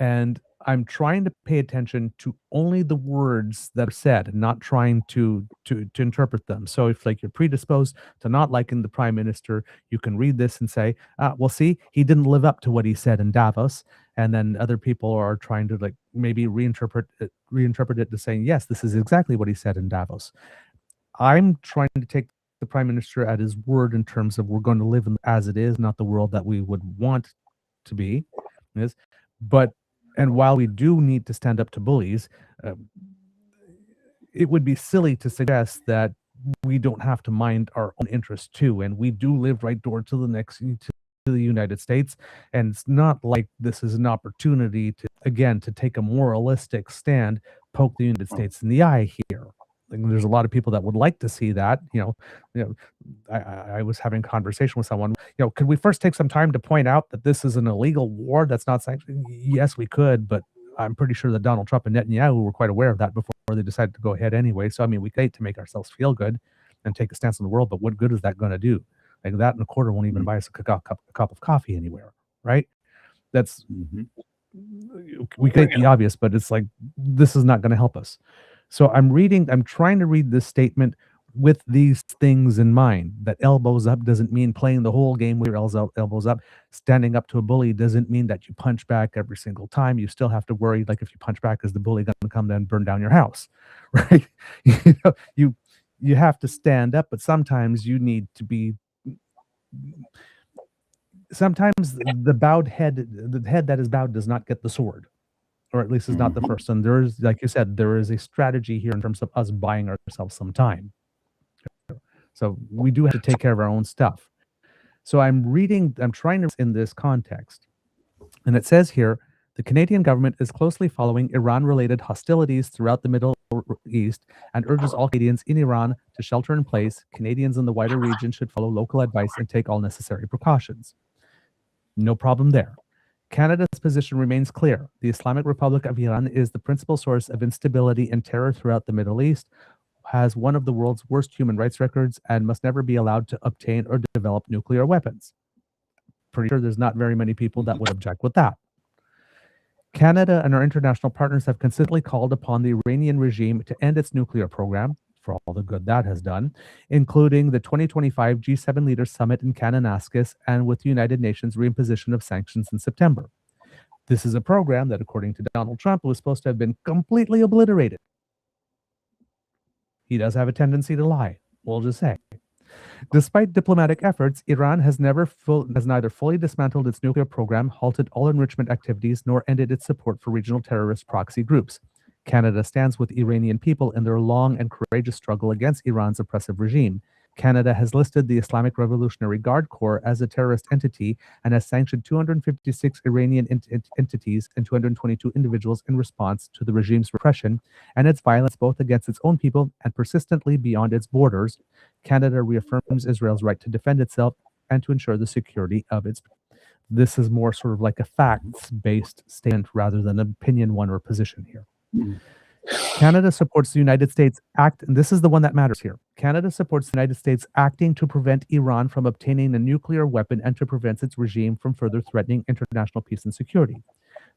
and I'm trying to pay attention to only the words that are said and not trying to interpret them. So if like you're predisposed to not liking the prime minister, you can read this and say, well, see, he didn't live up to what he said in Davos. And then other people are trying to like maybe reinterpret it to saying, yes, this is exactly what he said in Davos. I'm trying to take the prime minister at his word in terms of we're going to live as it is, not the world that we would want to be. And while we do need to stand up to bullies, it would be silly to suggest that we don't have to mind our own interests too. And we do live right door to the United States. And it's not like this is an opportunity to take a moralistic stand, poke the United States in the eye here. There's a lot of people that would like to see that. I was having a conversation with someone. Could we first take some time to point out that this is an illegal war that's not sanctioned? Yes, we could, but I'm pretty sure that Donald Trump and Netanyahu were quite aware of that before they decided to go ahead anyway. So I mean, we hate to make ourselves feel good and take a stance on the world, but what good is that going to do? Like that and a quarter won't even buy us a cup of coffee anywhere, right? That's we take the obvious, but it's like this is not going to help us. So I'm trying to read this statement with these things in mind, that elbows up doesn't mean playing the whole game with your elbows up. Standing up to a bully doesn't mean that you punch back every single time. You still have to worry, like if you punch back, is the bully going to come down and burn down your house, right? You have to stand up, but sometimes you need to be, sometimes the head that is bowed does not get the sword. Or at least is not the first. And there is, like you said, there is a strategy here in terms of us buying ourselves some time. So we do have to take care of our own stuff. So I'm trying to in this context. And it says here, the Canadian government is closely following Iran-related hostilities throughout the Middle East and urges all Canadians in Iran to shelter in place. Canadians in the wider region should follow local advice and take all necessary precautions. No problem there. Canada's position remains clear. The Islamic Republic of Iran is the principal source of instability and terror throughout the Middle East, has one of the world's worst human rights records, and must never be allowed to obtain or develop nuclear weapons. Pretty sure there's not very many people that would object with that. Canada and our international partners have consistently called upon the Iranian regime to end its nuclear program, for all the good that has done, including the 2025 G7 Leaders Summit in Kananaskis and with the United Nations reimposition of sanctions in September. This is a program that, according to Donald Trump, was supposed to have been completely obliterated. He does have a tendency to lie, we'll just say. Despite diplomatic efforts, Iran has neither fully dismantled its nuclear program, halted all enrichment activities, nor ended its support for regional terrorist proxy groups. Canada stands with Iranian people in their long and courageous struggle against Iran's oppressive regime. Canada has listed the Islamic Revolutionary Guard Corps as a terrorist entity and has sanctioned 256 Iranian entities and 222 individuals in response to the regime's repression and its violence both against its own people and persistently beyond its borders. Canada reaffirms Israel's right to defend itself and to ensure the security of its people. This is more sort of like a facts-based statement rather than an opinion one or position here. Canada supports the United States and this is the one that matters here. Canada supports the United States acting to prevent Iran from obtaining a nuclear weapon and to prevent its regime from further threatening international peace and security.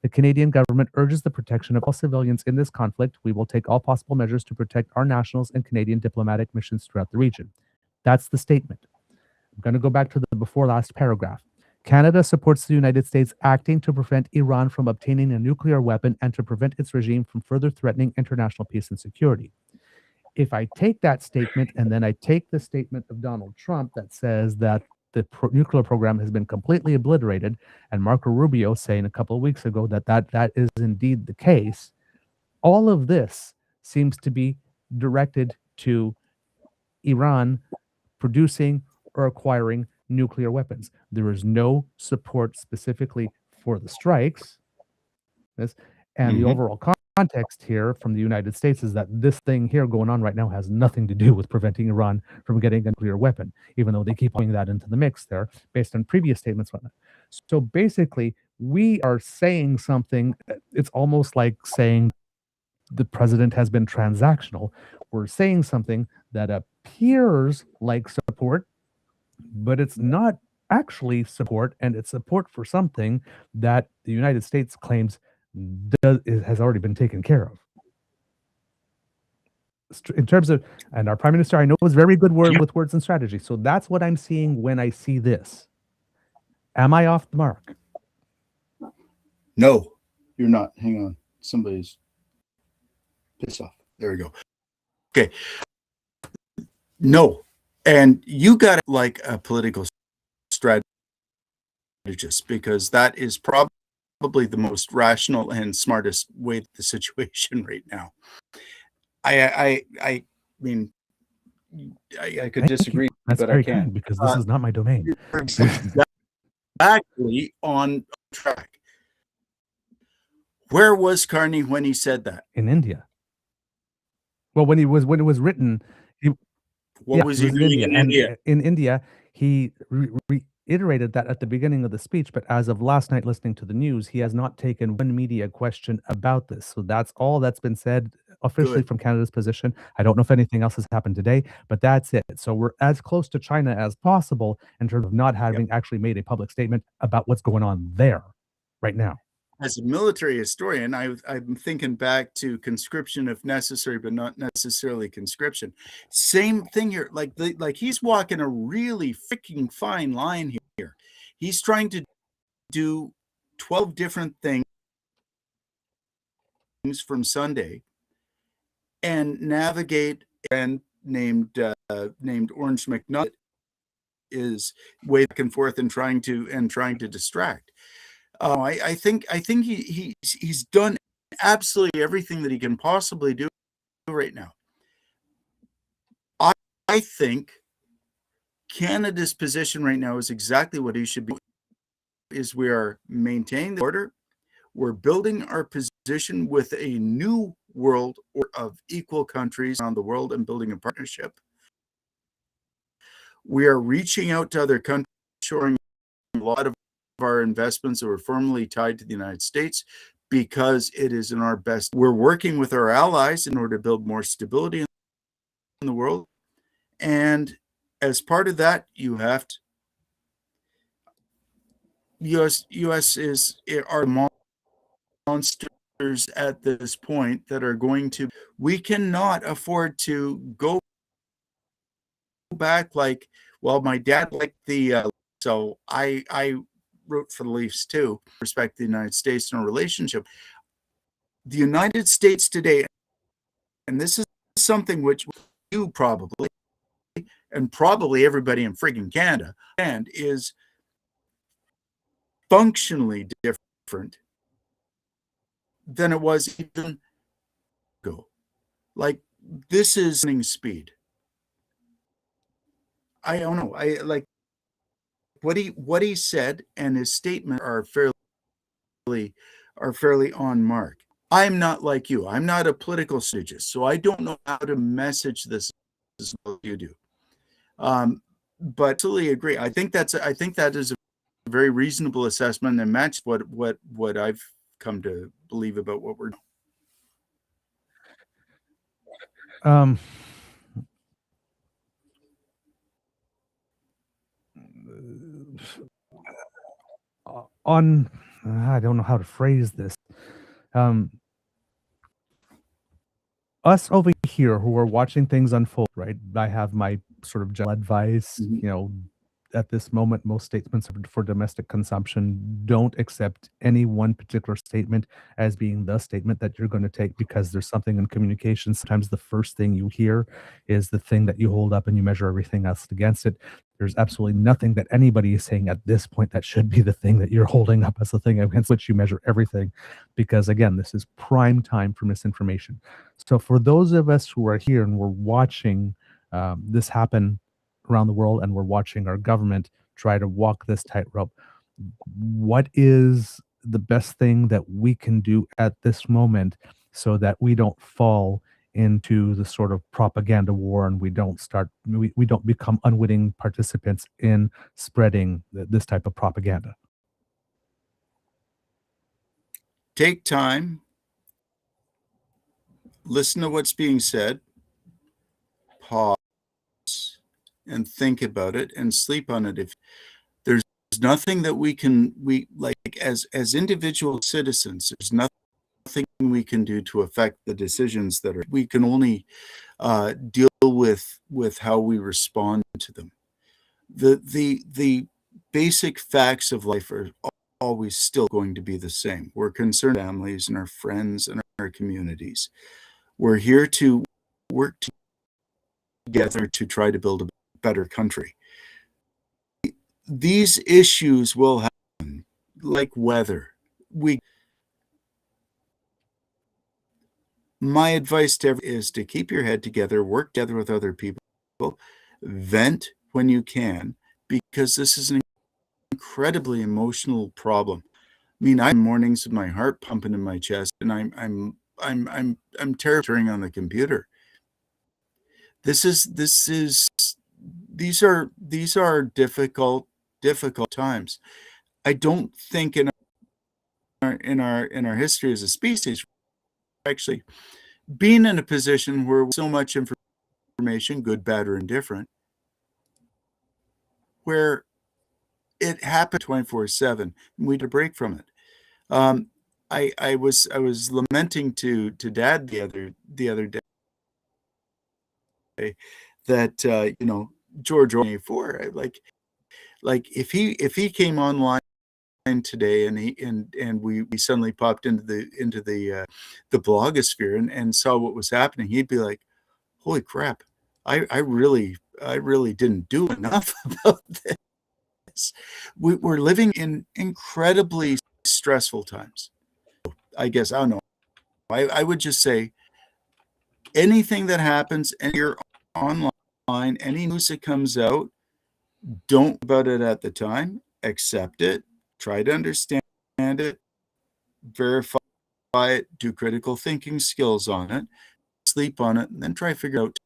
The Canadian government urges the protection of all civilians in this conflict. We will take all possible measures to protect our nationals and Canadian diplomatic missions throughout the region. That's the statement. I'm going to go back to the before last paragraph. Canada supports the United States acting to prevent Iran from obtaining a nuclear weapon and to prevent its regime from further threatening international peace and security. If I take that statement and then I take the statement of Donald Trump that says that the nuclear program has been completely obliterated, and Marco Rubio saying a couple of weeks ago that is indeed the case, all of this seems to be directed to Iran producing or acquiring nuclear weapons. There is no support specifically for the strikes. And the overall context here from the United States is that this thing here going on right now has nothing to do with preventing Iran from getting a nuclear weapon, even though they keep putting that into the mix there based on previous statements. So basically, we are saying something, it's almost like saying the president has been transactional. We're saying something that appears like support, but it's not actually support, and it's support for something that the United States claims has already been taken care of. In terms of, and our Prime Minister, I know, is very good with words and strategy. So that's what I'm seeing when I see this. Am I off the mark? No, you're not. Hang on. Somebody's pissed off. There we go. Okay. No. And you got it like a political strategist, because that is probably the most rational and smartest way to the situation right now. I mean, I could disagree, that's but very I can't, kind, because this is not my domain. Exactly on track. Where was Carney when he said that? In India. Well, when it was written, what was he doing in India? In India, he reiterated that at the beginning of the speech, but as of last night listening to the news, he has not taken one media question about this. So that's all that's been said officially from Canada's position. I don't know if anything else has happened today, but that's it. So we're as close to China as possible in terms of not having actually made a public statement about what's going on there right now. As a military historian, I'm thinking back to conscription if necessary, but not necessarily conscription. Same thing here. Like he's walking a really freaking fine line here. He's trying to do 12 different things from Sunday and navigate, and named Orange McNutt is way back and forth and trying to distract. I think he's done absolutely everything that he can possibly do right now. I think Canada's position right now is exactly what he should be. Is we are maintaining the order. We're building our position with a new world of equal countries around the world and building a partnership. We are reaching out to other countries, showing a lot of our investments that were formerly tied to the United States, because it is in our best. We're working with our allies in order to build more stability in the world. And as part of that, you have to, US are monsters at this point that are going to, we cannot afford to go back like, well, my dad liked the, so I wrote for the Leafs too, respect the United States in a relationship. The United States today, and this is something which you probably, and probably everybody in friggin' Canada, and is functionally different than it was even ago. Like, this is running speed. I don't know. I like what he said, and his statement are fairly on mark. I'm not like you. I'm not a political strategist, so I don't know how to message this as well as you do. But I totally agree. I think that is a very reasonable assessment and matched what I've come to believe about what we're doing. I don't know how to phrase this. Us over here who are watching things unfold, right? I have my sort of general advice, at this moment, most statements for domestic consumption don't accept any one particular statement as being the statement that you're going to take, because there's something in communication. Sometimes the first thing you hear is the thing that you hold up and you measure everything else against it. There's absolutely nothing that anybody is saying at this point that should be the thing that you're holding up as the thing against which you measure everything, because again, this is prime time for misinformation. So for those of us who are here and we're watching this happen around the world, and we're watching our government try to walk this tightrope, what is the best thing that we can do at this moment so that we don't fall into the sort of propaganda war, and we don't become unwitting participants in spreading this type of propaganda? Take time, listen to what's being said, pause, and think about it and sleep on it. If there's nothing that we like as individual citizens, there's nothing we can do to affect the decisions that are. We can only deal with how we respond to them. The basic facts of life are always still going to be the same. We're concerned with families and our friends and our communities. We're here to work together to try to build a better country. These issues will happen, like weather. My advice to everyone is to keep your head together, work together with other people, vent when you can, because this is an incredibly emotional problem. I mean, I have mornings with my heart pumping in my chest, and I'm terrified on the computer. These are difficult times. I don't think in our history as a species, actually being in a position where so much information, good, bad, or indifferent, where it happened 24/7, and we had a break from it. I was lamenting to Dad the other day that George Orwell 4, like if he came online today and we suddenly popped into the blogosphere and saw what was happening, he'd be like, holy crap, I really didn't do enough about this. We're living in incredibly stressful times. I guess, I don't know, I would just say anything that happens and you're online, any news that comes out, don't about it at the time, accept it, try to understand it, verify it, do critical thinking skills on it, sleep on it, and then try to figure out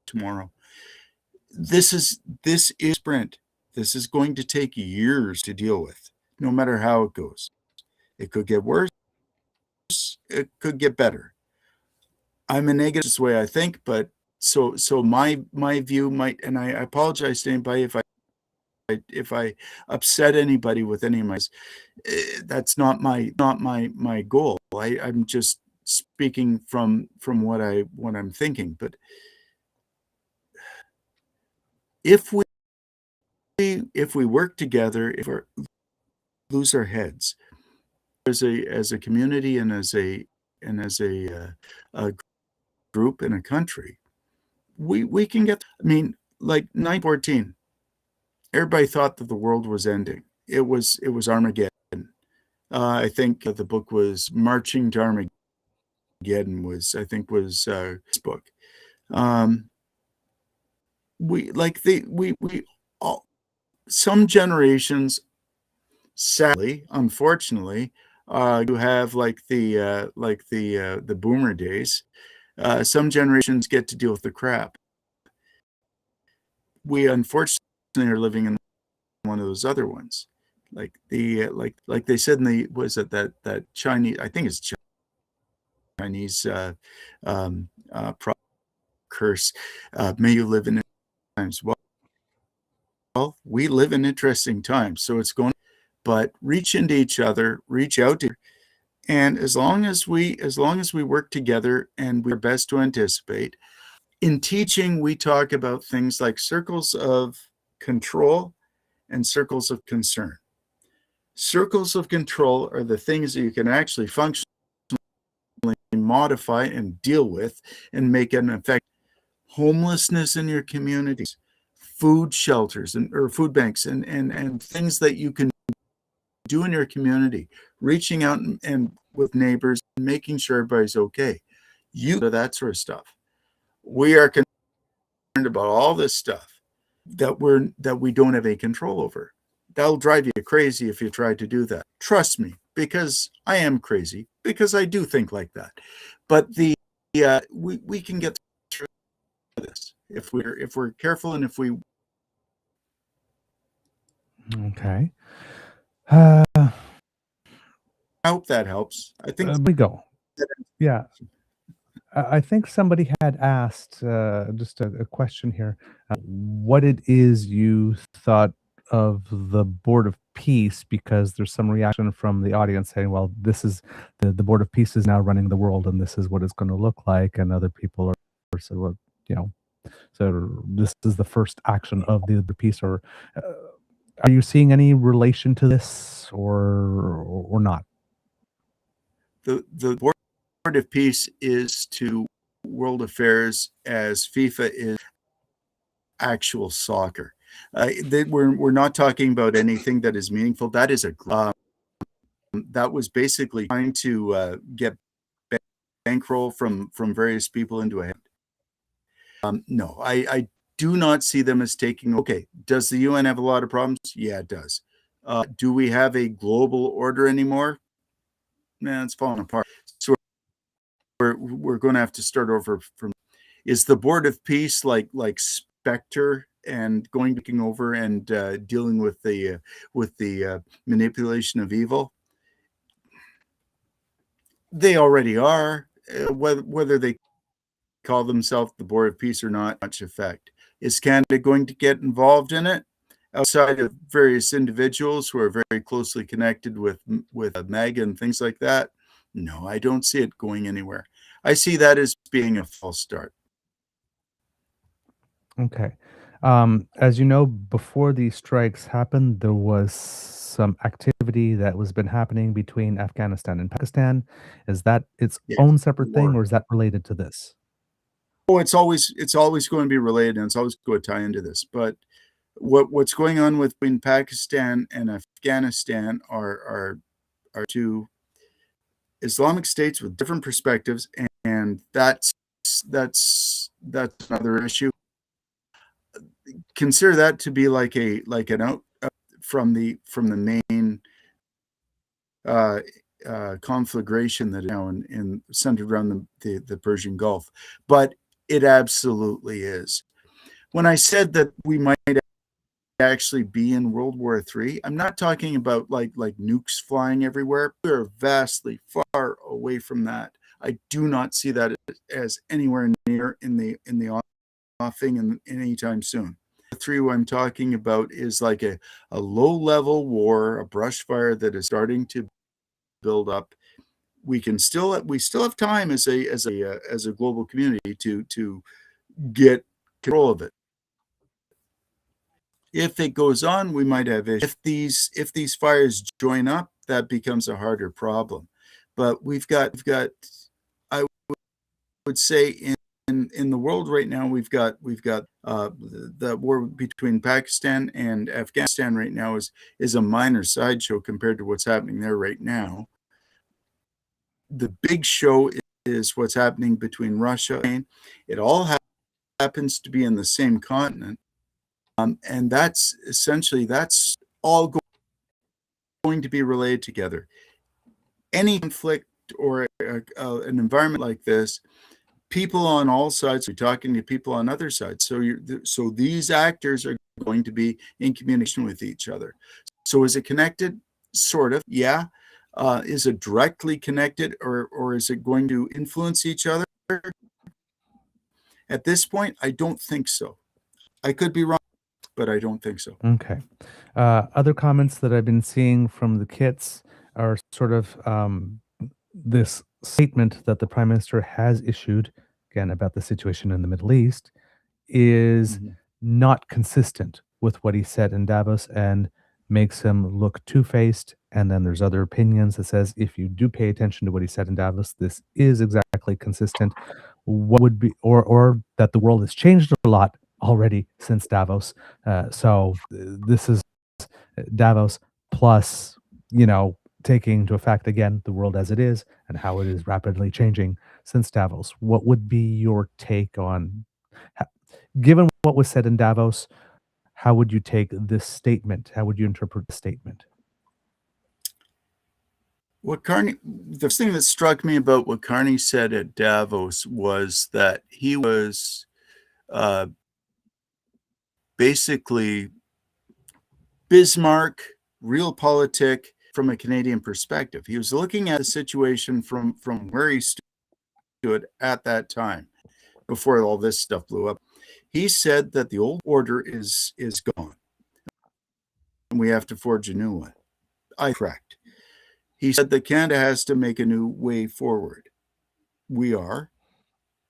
tomorrow. This is sprint. This is going to take years to deal with, no matter how it goes. It could get worse. It could get better. I'm a negative this way, I think, but so my view might, and I apologize to anybody if I upset anybody with any of my, that's not my goal. I'm just speaking from what I'm thinking. But if we work together, if we lose our heads as a community and as a group in a country, we can get. I mean, like 9/14. Everybody thought that the world was ending. It was Armageddon. I think the book was Marching to Armageddon was this book. Some generations, sadly, unfortunately, you have like the boomer days. Some generations get to deal with the crap. We unfortunately are living in one of those other ones. like they said in the, was it that Chinese, I think it's Chinese curse, may you live in times. Well, we live in interesting times, so it's going, but reach into each other, reach out to, and as long as we work together and we're best to anticipate. In teaching, we talk about things like circles of control and circles of concern. Circles of control are the things that you can actually functionally modify and deal with and make an effect. Homelessness in your communities, food shelters or food banks, and things that you can do in your community, reaching out and with neighbors, making sure everybody's okay. You do that sort of stuff. We are concerned about all this stuff that we don't have any control over. That'll drive you crazy if you try to do that. Trust me, because I am crazy, because I do think like that. But we can get through this if we're careful and if we. Okay. I hope that helps. I think we go. Yeah. I think somebody had asked just a question here, what it is you thought of the Board of Peace, because there's some reaction from the audience saying, well, this is the Board of Peace is now running the world and this is what it's going to look like. And other people are saying, well, so this is the first action of the peace. Or are you seeing any relation to this or not? The Board of Peace is to world affairs as FIFA is actual soccer. We're not talking about anything that is meaningful. That is that was basically trying to get bankroll from various people into a hand. No, I do not see them as taking. Okay, does the UN have a lot of problems? Yeah, it does. Do we have a global order anymore? Nah, it's falling apart. So we're going to have to start over from. Is the Board of Peace like Spectre and taking over and dealing with the manipulation of evil? They already are. Whether they call themselves the Board of Peace or not, much effect. Is Canada going to get involved in it? Outside of various individuals who are very closely connected with MAGA and things like that, no, I don't see it going anywhere. I see that as being a false start. Okay. As you know, before these strikes happened, there was some activity that was been happening between Afghanistan and Pakistan. Is that its own separate thing, or is that related to this? Oh, it's always going to be related, and it's always going to tie into this. But what's going on between Pakistan and Afghanistan are two Islamic states with different perspectives, and that's another issue. Consider that to be like an out from the main conflagration that is now in centered around the Persian Gulf, but it absolutely is. When I said that we might actually be in World War III, I'm not talking about like nukes flying everywhere. We're vastly far away from that. I do not see that as anywhere near in the offing and anytime soon. The three I'm talking about is like a low-level war, a brush fire that is starting to build up. We still have time as a global community to get control of it. If it goes on, we might have issues. If these fires join up, that becomes a harder problem. But we've got I would say in the world right now, we've got the war between Pakistan and Afghanistan right now is a minor sideshow compared to what's happening there right now. The big show is what's happening between Russia and it all happens to be in the same continent, and that's all going to be related together. Any conflict or an environment like this, people on all sides are talking to people on other sides. So these actors are going to be in communication with each other. So is it connected? Sort of, yeah. Is it directly connected, or is it going to influence each other? At this point, I don't think so. I could be wrong, but I don't think so. Okay. Other comments that I've been seeing from the kits are sort of this statement that the Prime Minister has issued, again, about the situation in the Middle East, is not consistent with what he said in Davos and makes him look two-faced. And then there's other opinions that says if you do pay attention to what he said in Davos, this is exactly consistent. What would be, or that the world has changed a lot already since Davos. This is Davos plus, taking into effect again the world as it is and how it is rapidly changing since Davos. What would be your take on, given what was said in Davos, how would you take this statement? How would you interpret the statement? The first thing that struck me about what Carney said at Davos was that he was basically Bismarck, realpolitik from a Canadian perspective. He was looking at the situation from where he stood at that time, before all this stuff blew up. He said that the old order is gone, and we have to forge a new one. Correct. He said that Canada has to make a new way forward. We are.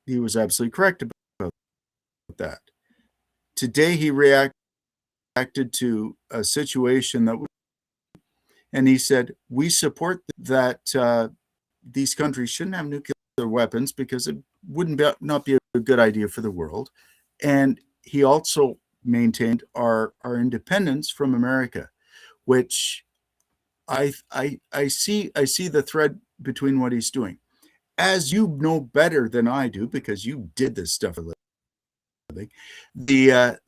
He was absolutely correct about that. Today, he reacted to a situation and he said, we support that these countries shouldn't have nuclear weapons because it wouldn't not be a good idea for the world. And he also maintained our independence from America, which I see the thread between what he's doing. As you know better than I do, because you did this stuff a living, the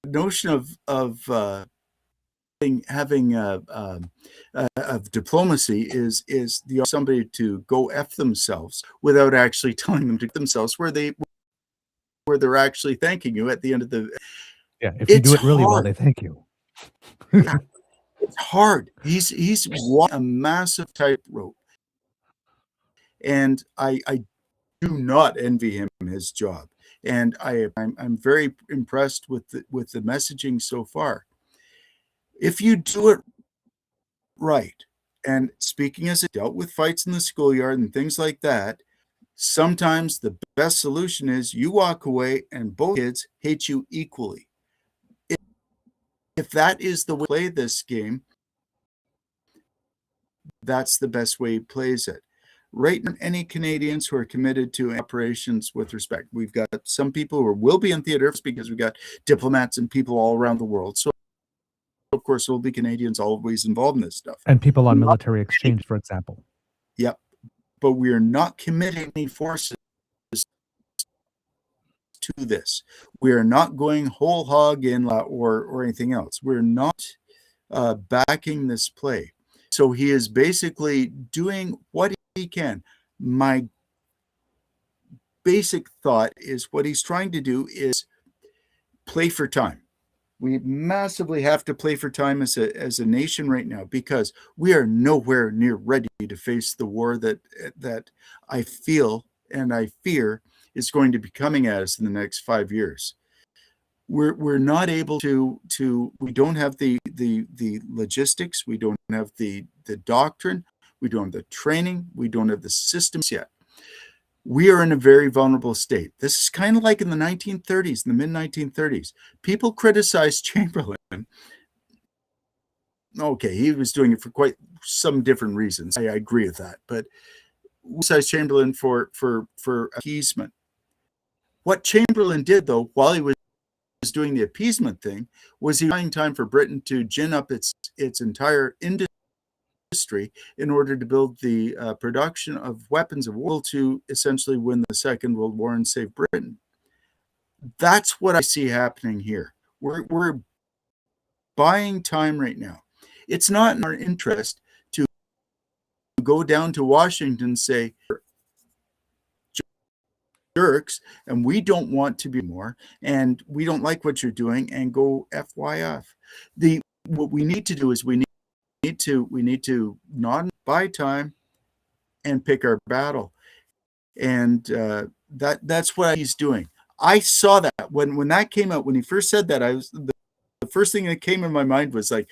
notion of having of diplomacy is somebody to go F themselves without actually telling them to themselves where they're actually thanking you at the end of the. Yeah, if you do it really well, they thank you. Yeah, it's hard. He's walking a massive tightrope, and I do not envy him his job, and I'm very impressed with the messaging so far. If you do it right, and speaking as it dealt with fights in the schoolyard and things like that, sometimes the best solution is you walk away and both kids hate you equally. If that is the way to play this game, that's the best way he plays it. Right now, any Canadians who are committed to operations with respect. We've got some people who will be in theater because we've got diplomats and people all around the world. So, of course, there will be Canadians always involved in this stuff. And people on military exchange, for example. Yep. But we are not committing any forces to this. We are not going whole hog in or anything else. We're not backing this play. So he is basically doing what he can. My basic thought is what he's trying to do is play for time. We massively have to play for time as a nation right now because we are nowhere near ready to face the war that I feel and I fear is going to be coming at us in the next 5 years. We're not able to we don't have the logistics, we don't have the doctrine, we don't have the training, we don't have the systems yet. We are in a very vulnerable state. This is kind of like in the 1930s, in the mid-1930s. People criticized Chamberlain. Okay, he was doing it for quite some different reasons. I agree with that, but criticized Chamberlain for appeasement. What Chamberlain did, though, while he was doing the appeasement thing, was he buying time for Britain to gin up its entire industry in order to build the production of weapons of war to essentially win the Second World War and save Britain. That's what I see happening here. We're buying time right now. It's not in our interest to go down to Washington and say, jerks, and we don't want to be more, and we don't like what you're doing, and go FYF. what we need to do is we need to not buy time and pick our battle. And that's what he's doing. I saw that when that came out, when he first said that, the first thing that came in my mind was like,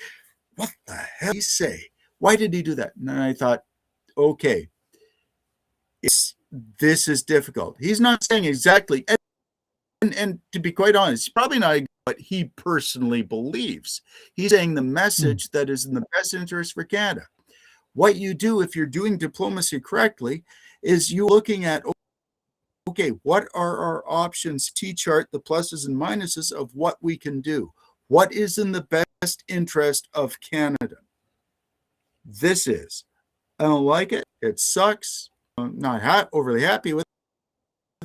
what the hell did he say? Why did he do that? And then I thought, okay, this is difficult. He's not saying exactly, and to be quite honest, he's probably not what he personally believes. He's saying the message that is in the best interest for Canada. What you do if you're doing diplomacy correctly is you looking at, okay, what are our options? T-chart the pluses and minuses of what we can do. What is in the best interest of Canada? This is. I don't like it. It sucks. I'm not overly happy with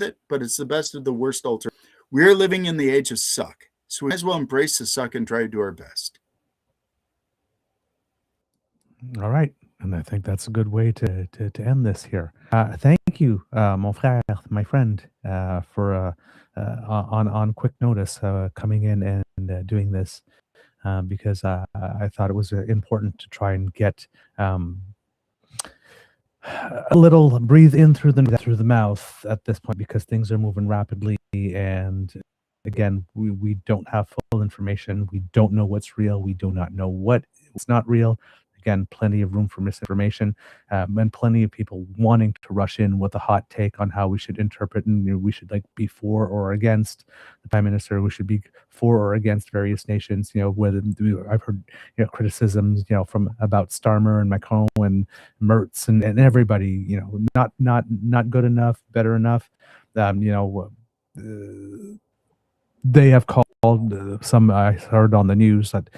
it, but it's the best of the worst alternative. We're living in the age of suck. So we might as well embrace the suck and try to do our best. All right. And I think that's a good way to end this here. Thank you, mon frère, my friend, for on quick notice coming in and doing this, because I thought it was important to try and get a little breathe in through the mouth at this point, because things are moving rapidly, and again, we don't have full information. We don't know what's real. We do not know what is not real. Again, plenty of room for misinformation, and plenty of people wanting to rush in with a hot take on how we should interpret, and we should be for or against the prime minister. We should be for or against various nations. Whether I've heard criticisms from about Starmer and Macron and Mertz and everybody. Not good enough, better enough. They have called some. I heard on the news that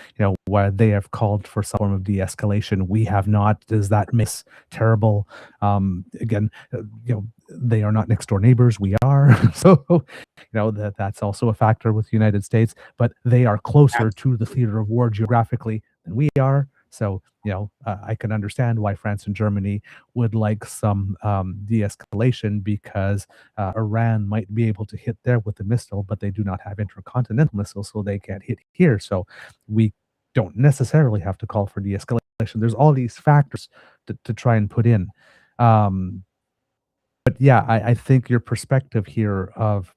why they have called for some form of de-escalation. We have not. Does that miss terrible? Again, they are not next door neighbors. We are. So that's also a factor with the United States. But they are closer to the theater of war geographically than we are. So I can understand why France and Germany would like some de-escalation, because Iran might be able to hit there with a missile, but they do not have intercontinental missiles, so they can't hit here. So we don't necessarily have to call for de-escalation. There's all these factors to try and put in. But yeah, I think your perspective here of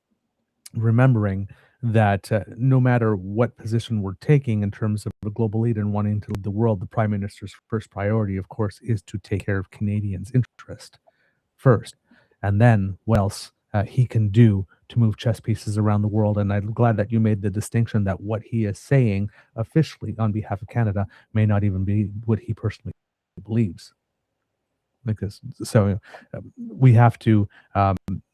remembering that no matter what position we're taking in terms of a global leader and wanting to lead the world, the prime minister's first priority, of course, is to take care of Canadians' interest first, and then what else he can do to move chess pieces around the world. And I'm glad that you made the distinction that what he is saying officially on behalf of Canada may not even be what he personally believes. So we have to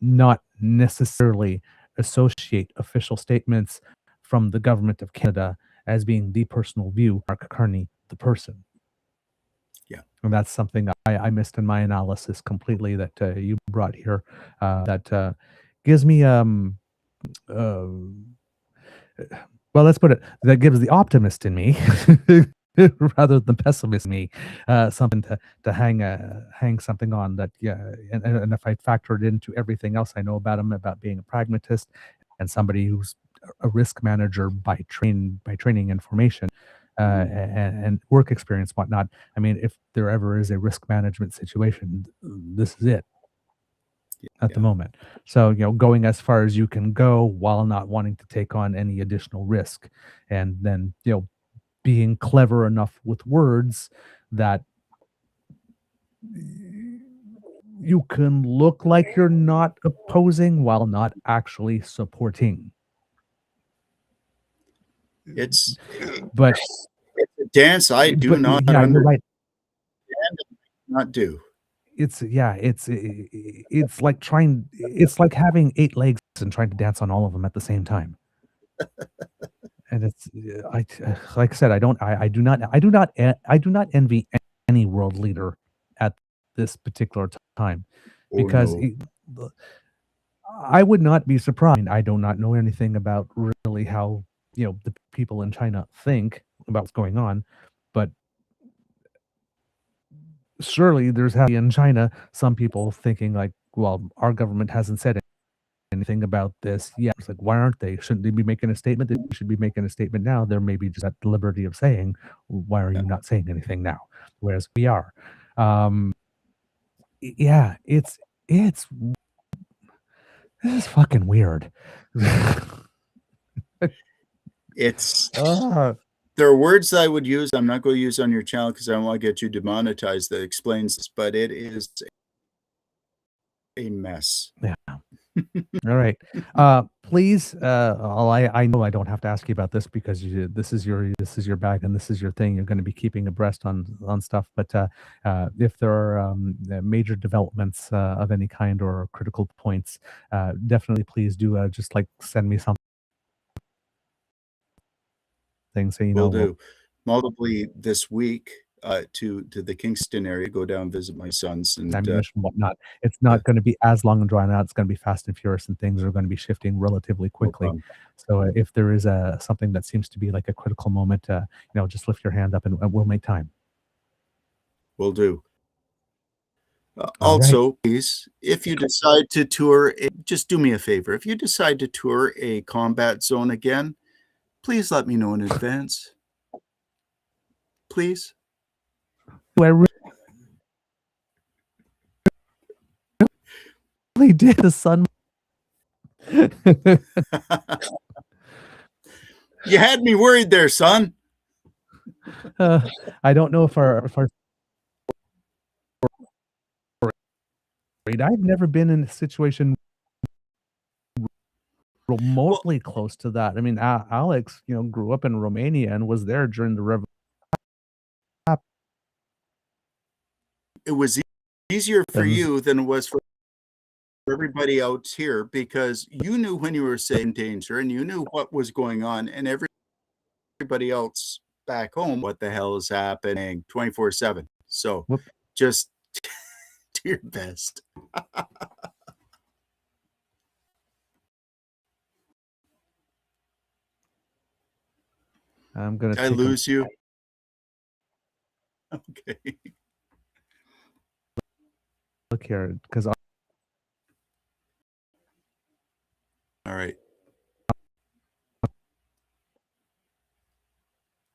not necessarily associate official statements from the government of Canada as being the personal view, Mark Carney, the person. Yeah. And that's something I missed in my analysis completely that you brought here. That gives me, well, let's put it, that gives the optimist in me rather than pessimist in me something to hang something on. That and if I factor it into everything else I know about him, about being a pragmatist and somebody who's a risk manager by training and formation and work experience, whatnot. I mean, if there ever is a risk management situation, this is it at the moment. So going as far as you can go while not wanting to take on any additional risk, and then being clever enough with words that you can look like you're not opposing while not actually supporting. It's a dance I do not understand. Right. Not do. It's like it's like having 8 legs and trying to dance on all of them at the same time. And it's like I said, I do not envy any world leader at this particular time, because I would not be surprised. I do not know anything about really how the people in China think about what's going on, but surely there's in China some people thinking like, well, our government hasn't said anything anything about this yet. It's like, why aren't they? Shouldn't they be making a statement? They should be making a statement now. They're maybe just at the liberty of saying, why are you not saying anything now? Whereas we are. Yeah, it's this is fucking weird. It's there are words that I would use. I'm not going to use on your channel because I don't want to get you demonetized. That explains this, but it is a mess. Yeah. All right. Please, I know I don't have to ask you about this because this is your bag and this is your thing. You're going to be keeping abreast on stuff. But if there are major developments of any kind or critical points, definitely please do just like send me something. So Will do. Multiply this week to the Kingston area, go down visit my sons and ammunition and whatnot. It's not going to be as long and drawn out. It's going to be fast and furious, and things are going to be shifting relatively quickly. So if there is something that seems to be like a critical moment, just lift your hand up and we'll make time. Will do. Also, please, if you decide to tour, just do me a favor. If you decide to tour a combat zone again, please let me know in advance. Please. I really did. The sun. You had me worried there, son. I don't know if our I've never been in a situation remotely close to that. I mean, Alex, grew up in Romania and was there during the revolution. It was easier for you than it was for everybody else here because you knew when you were in danger and you knew what was going on, and everybody else back home, what the hell is happening 24/7. So just do your best. I'm gonna. I lose you. Okay. Look here, because. All right.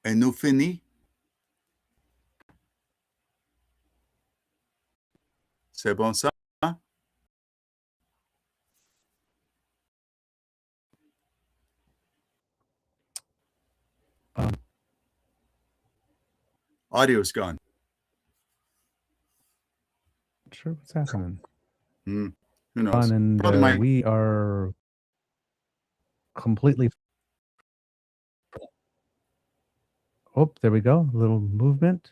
Et nous fini. C'est bon ça? Audio's gone. Not sure what's happening. Who knows? And we are completely. Oh, there we go. A little movement.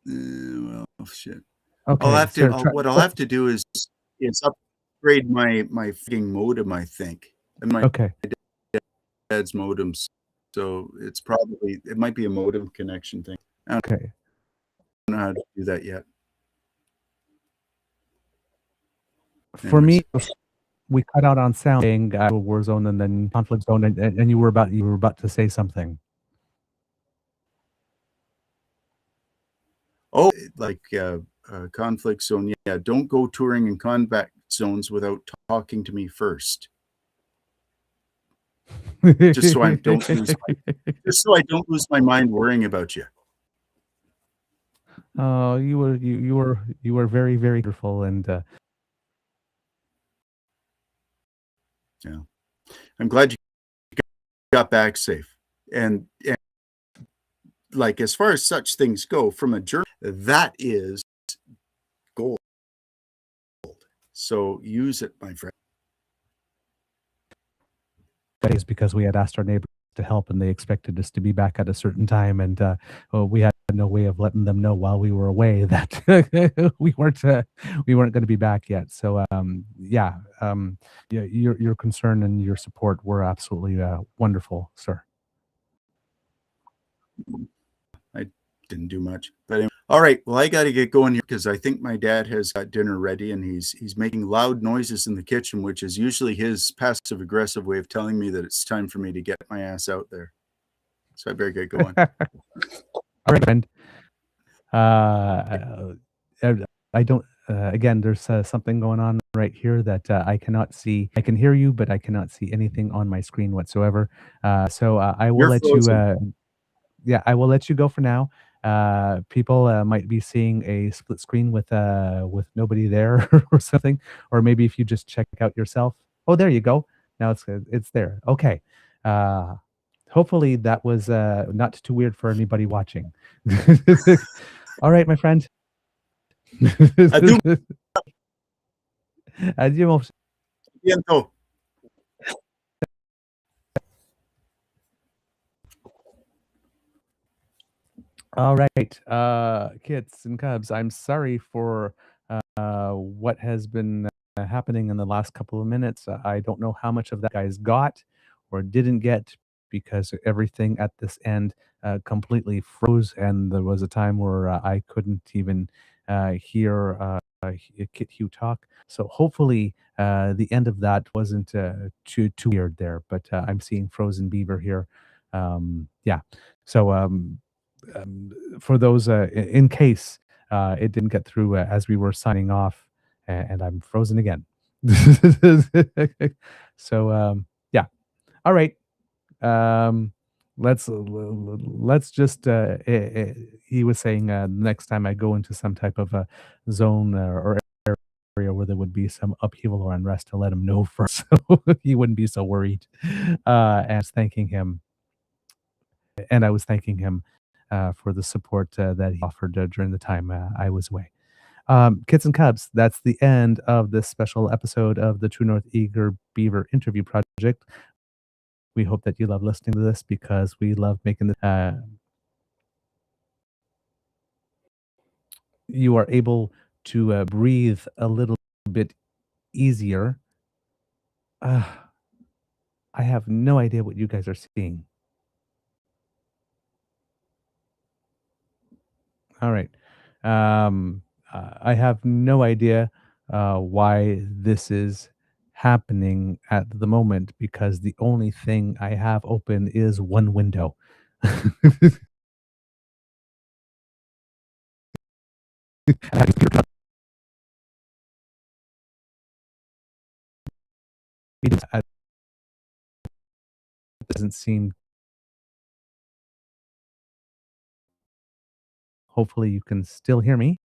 Well, shit. Okay. What I'll have to do is upgrade my freaking modem, I think. And my dad's modems. So it might be a modem connection thing. Okay. I don't know how to do that yet. For me, we cut out on sound saying war zone and then conflict zone, and you were about to say something. Oh, like conflict zone. Yeah, don't go touring in combat zones without talking to me first. Just so I don't lose my mind worrying about you. Oh, you were very, very wonderful, and yeah, I'm glad you got back safe. And like as far as such things go, from a journey, that is gold. So use it, my friend. That is because we had asked our neighbors to help, and they expected us to be back at a certain time, and we had no way of letting them know while we were away that we weren't going to be back yet. So your concern and your support were absolutely wonderful, sir. I didn't do much, but anyway. All right. Well, I got to get going here because I think my dad has got dinner ready, and he's making loud noises in the kitchen, which is usually his passive aggressive way of telling me that it's time for me to get my ass out there. So I better get going. All right, friend. I again, there's something going on right here that I cannot see. I can hear you, but I cannot see anything on my screen whatsoever. So I will You're let you. frozen. Yeah, I will let you go for now. People might be seeing a split screen with nobody there or something, or maybe if you just check out yourself. Oh, there you go. Now it's there. Okay. Uh, hopefully that was not too weird for anybody watching. All right, my friend. Adieu, Adios. bientôt. All right, kids and cubs, I'm sorry for what has been happening in the last couple of minutes. I don't know how much of that guys got or didn't get because everything at this end completely froze, and there was a time where I couldn't even hear Kit Hugh talk. So hopefully the end of that wasn't too weird there. But I'm seeing Frozen Beaver here. Yeah. So for those in case it didn't get through as we were signing off, and I'm frozen again. So yeah, all right. Um, let's just. He was saying next time I go into some type of a zone or area where there would be some upheaval or unrest to let him know first, so he wouldn't be so worried. And thanking him and I was thanking him for the support that he offered during the time I was away. Kids and Cubs, that's the end of this special episode of the True North Eager Beaver Interview Project. We hope that you love listening to this because we love making this. You are able to breathe a little bit easier. I have no idea what you guys are seeing. All right. I have no idea why this is happening at the moment because the only thing I have open is one window. It doesn't seem. Hopefully, you can still hear me.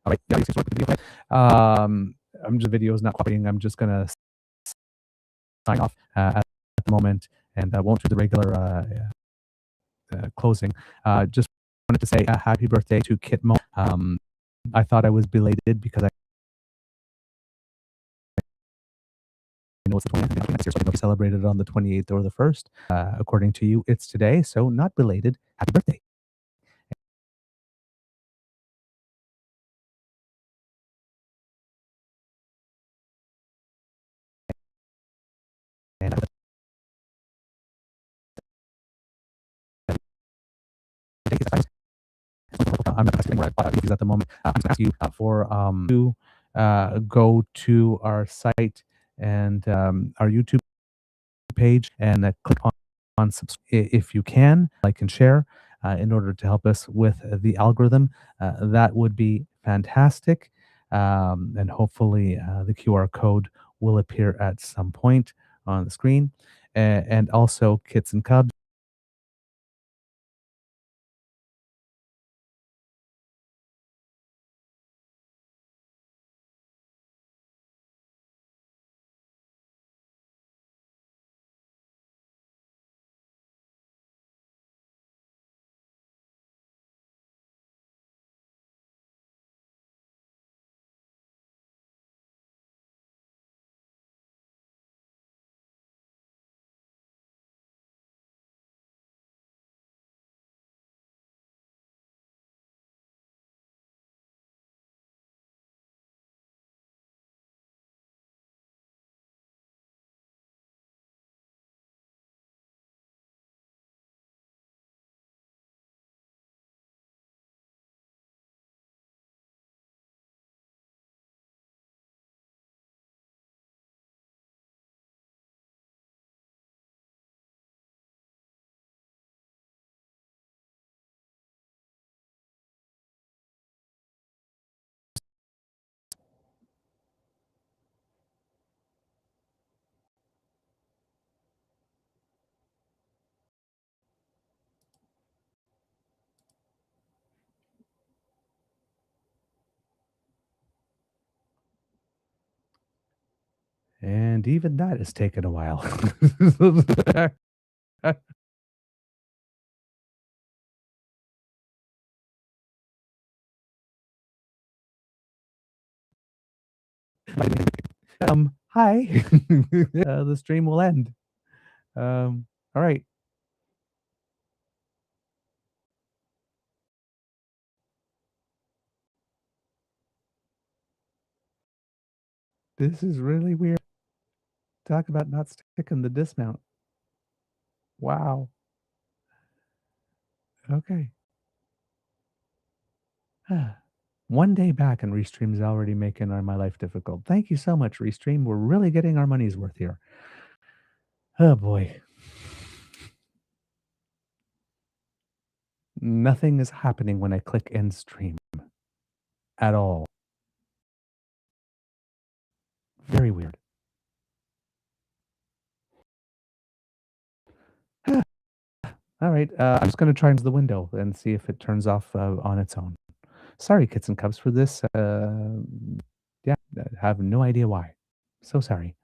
All right. Yeah, you seem to work with the video. I'm just video is not cooperating. I'm just gonna sign off at the moment and won't do the regular closing. Just wanted to say a happy birthday to Kit Mo. I thought I was belated because I know it's the 20th next year, so I don't know if you celebrated on the 28th or the 1st. According to you, it's today, so not belated. Happy birthday. And I'm not asking where I bought these at the moment. I'm just asking you for to go to our site and our YouTube page and click on subscribe if you can, like and share, in order to help us with the algorithm. That would be fantastic. And hopefully the QR code will appear at some point on the screen. And also, Kits and Cubs. And even that has taken a while. Hi. The stream will end. All right. This is really weird. Talk about not sticking the dismount. Wow. Okay. One day back and Restream is already making my life difficult. Thank you so much, Restream. We're really getting our money's worth here. Oh boy. Nothing is happening when I click end stream at all. Very weird. All right. I'm just going to try into the window and see if it turns off on its own. Sorry, kits and cubs, for this. Yeah, I have no idea why. So sorry.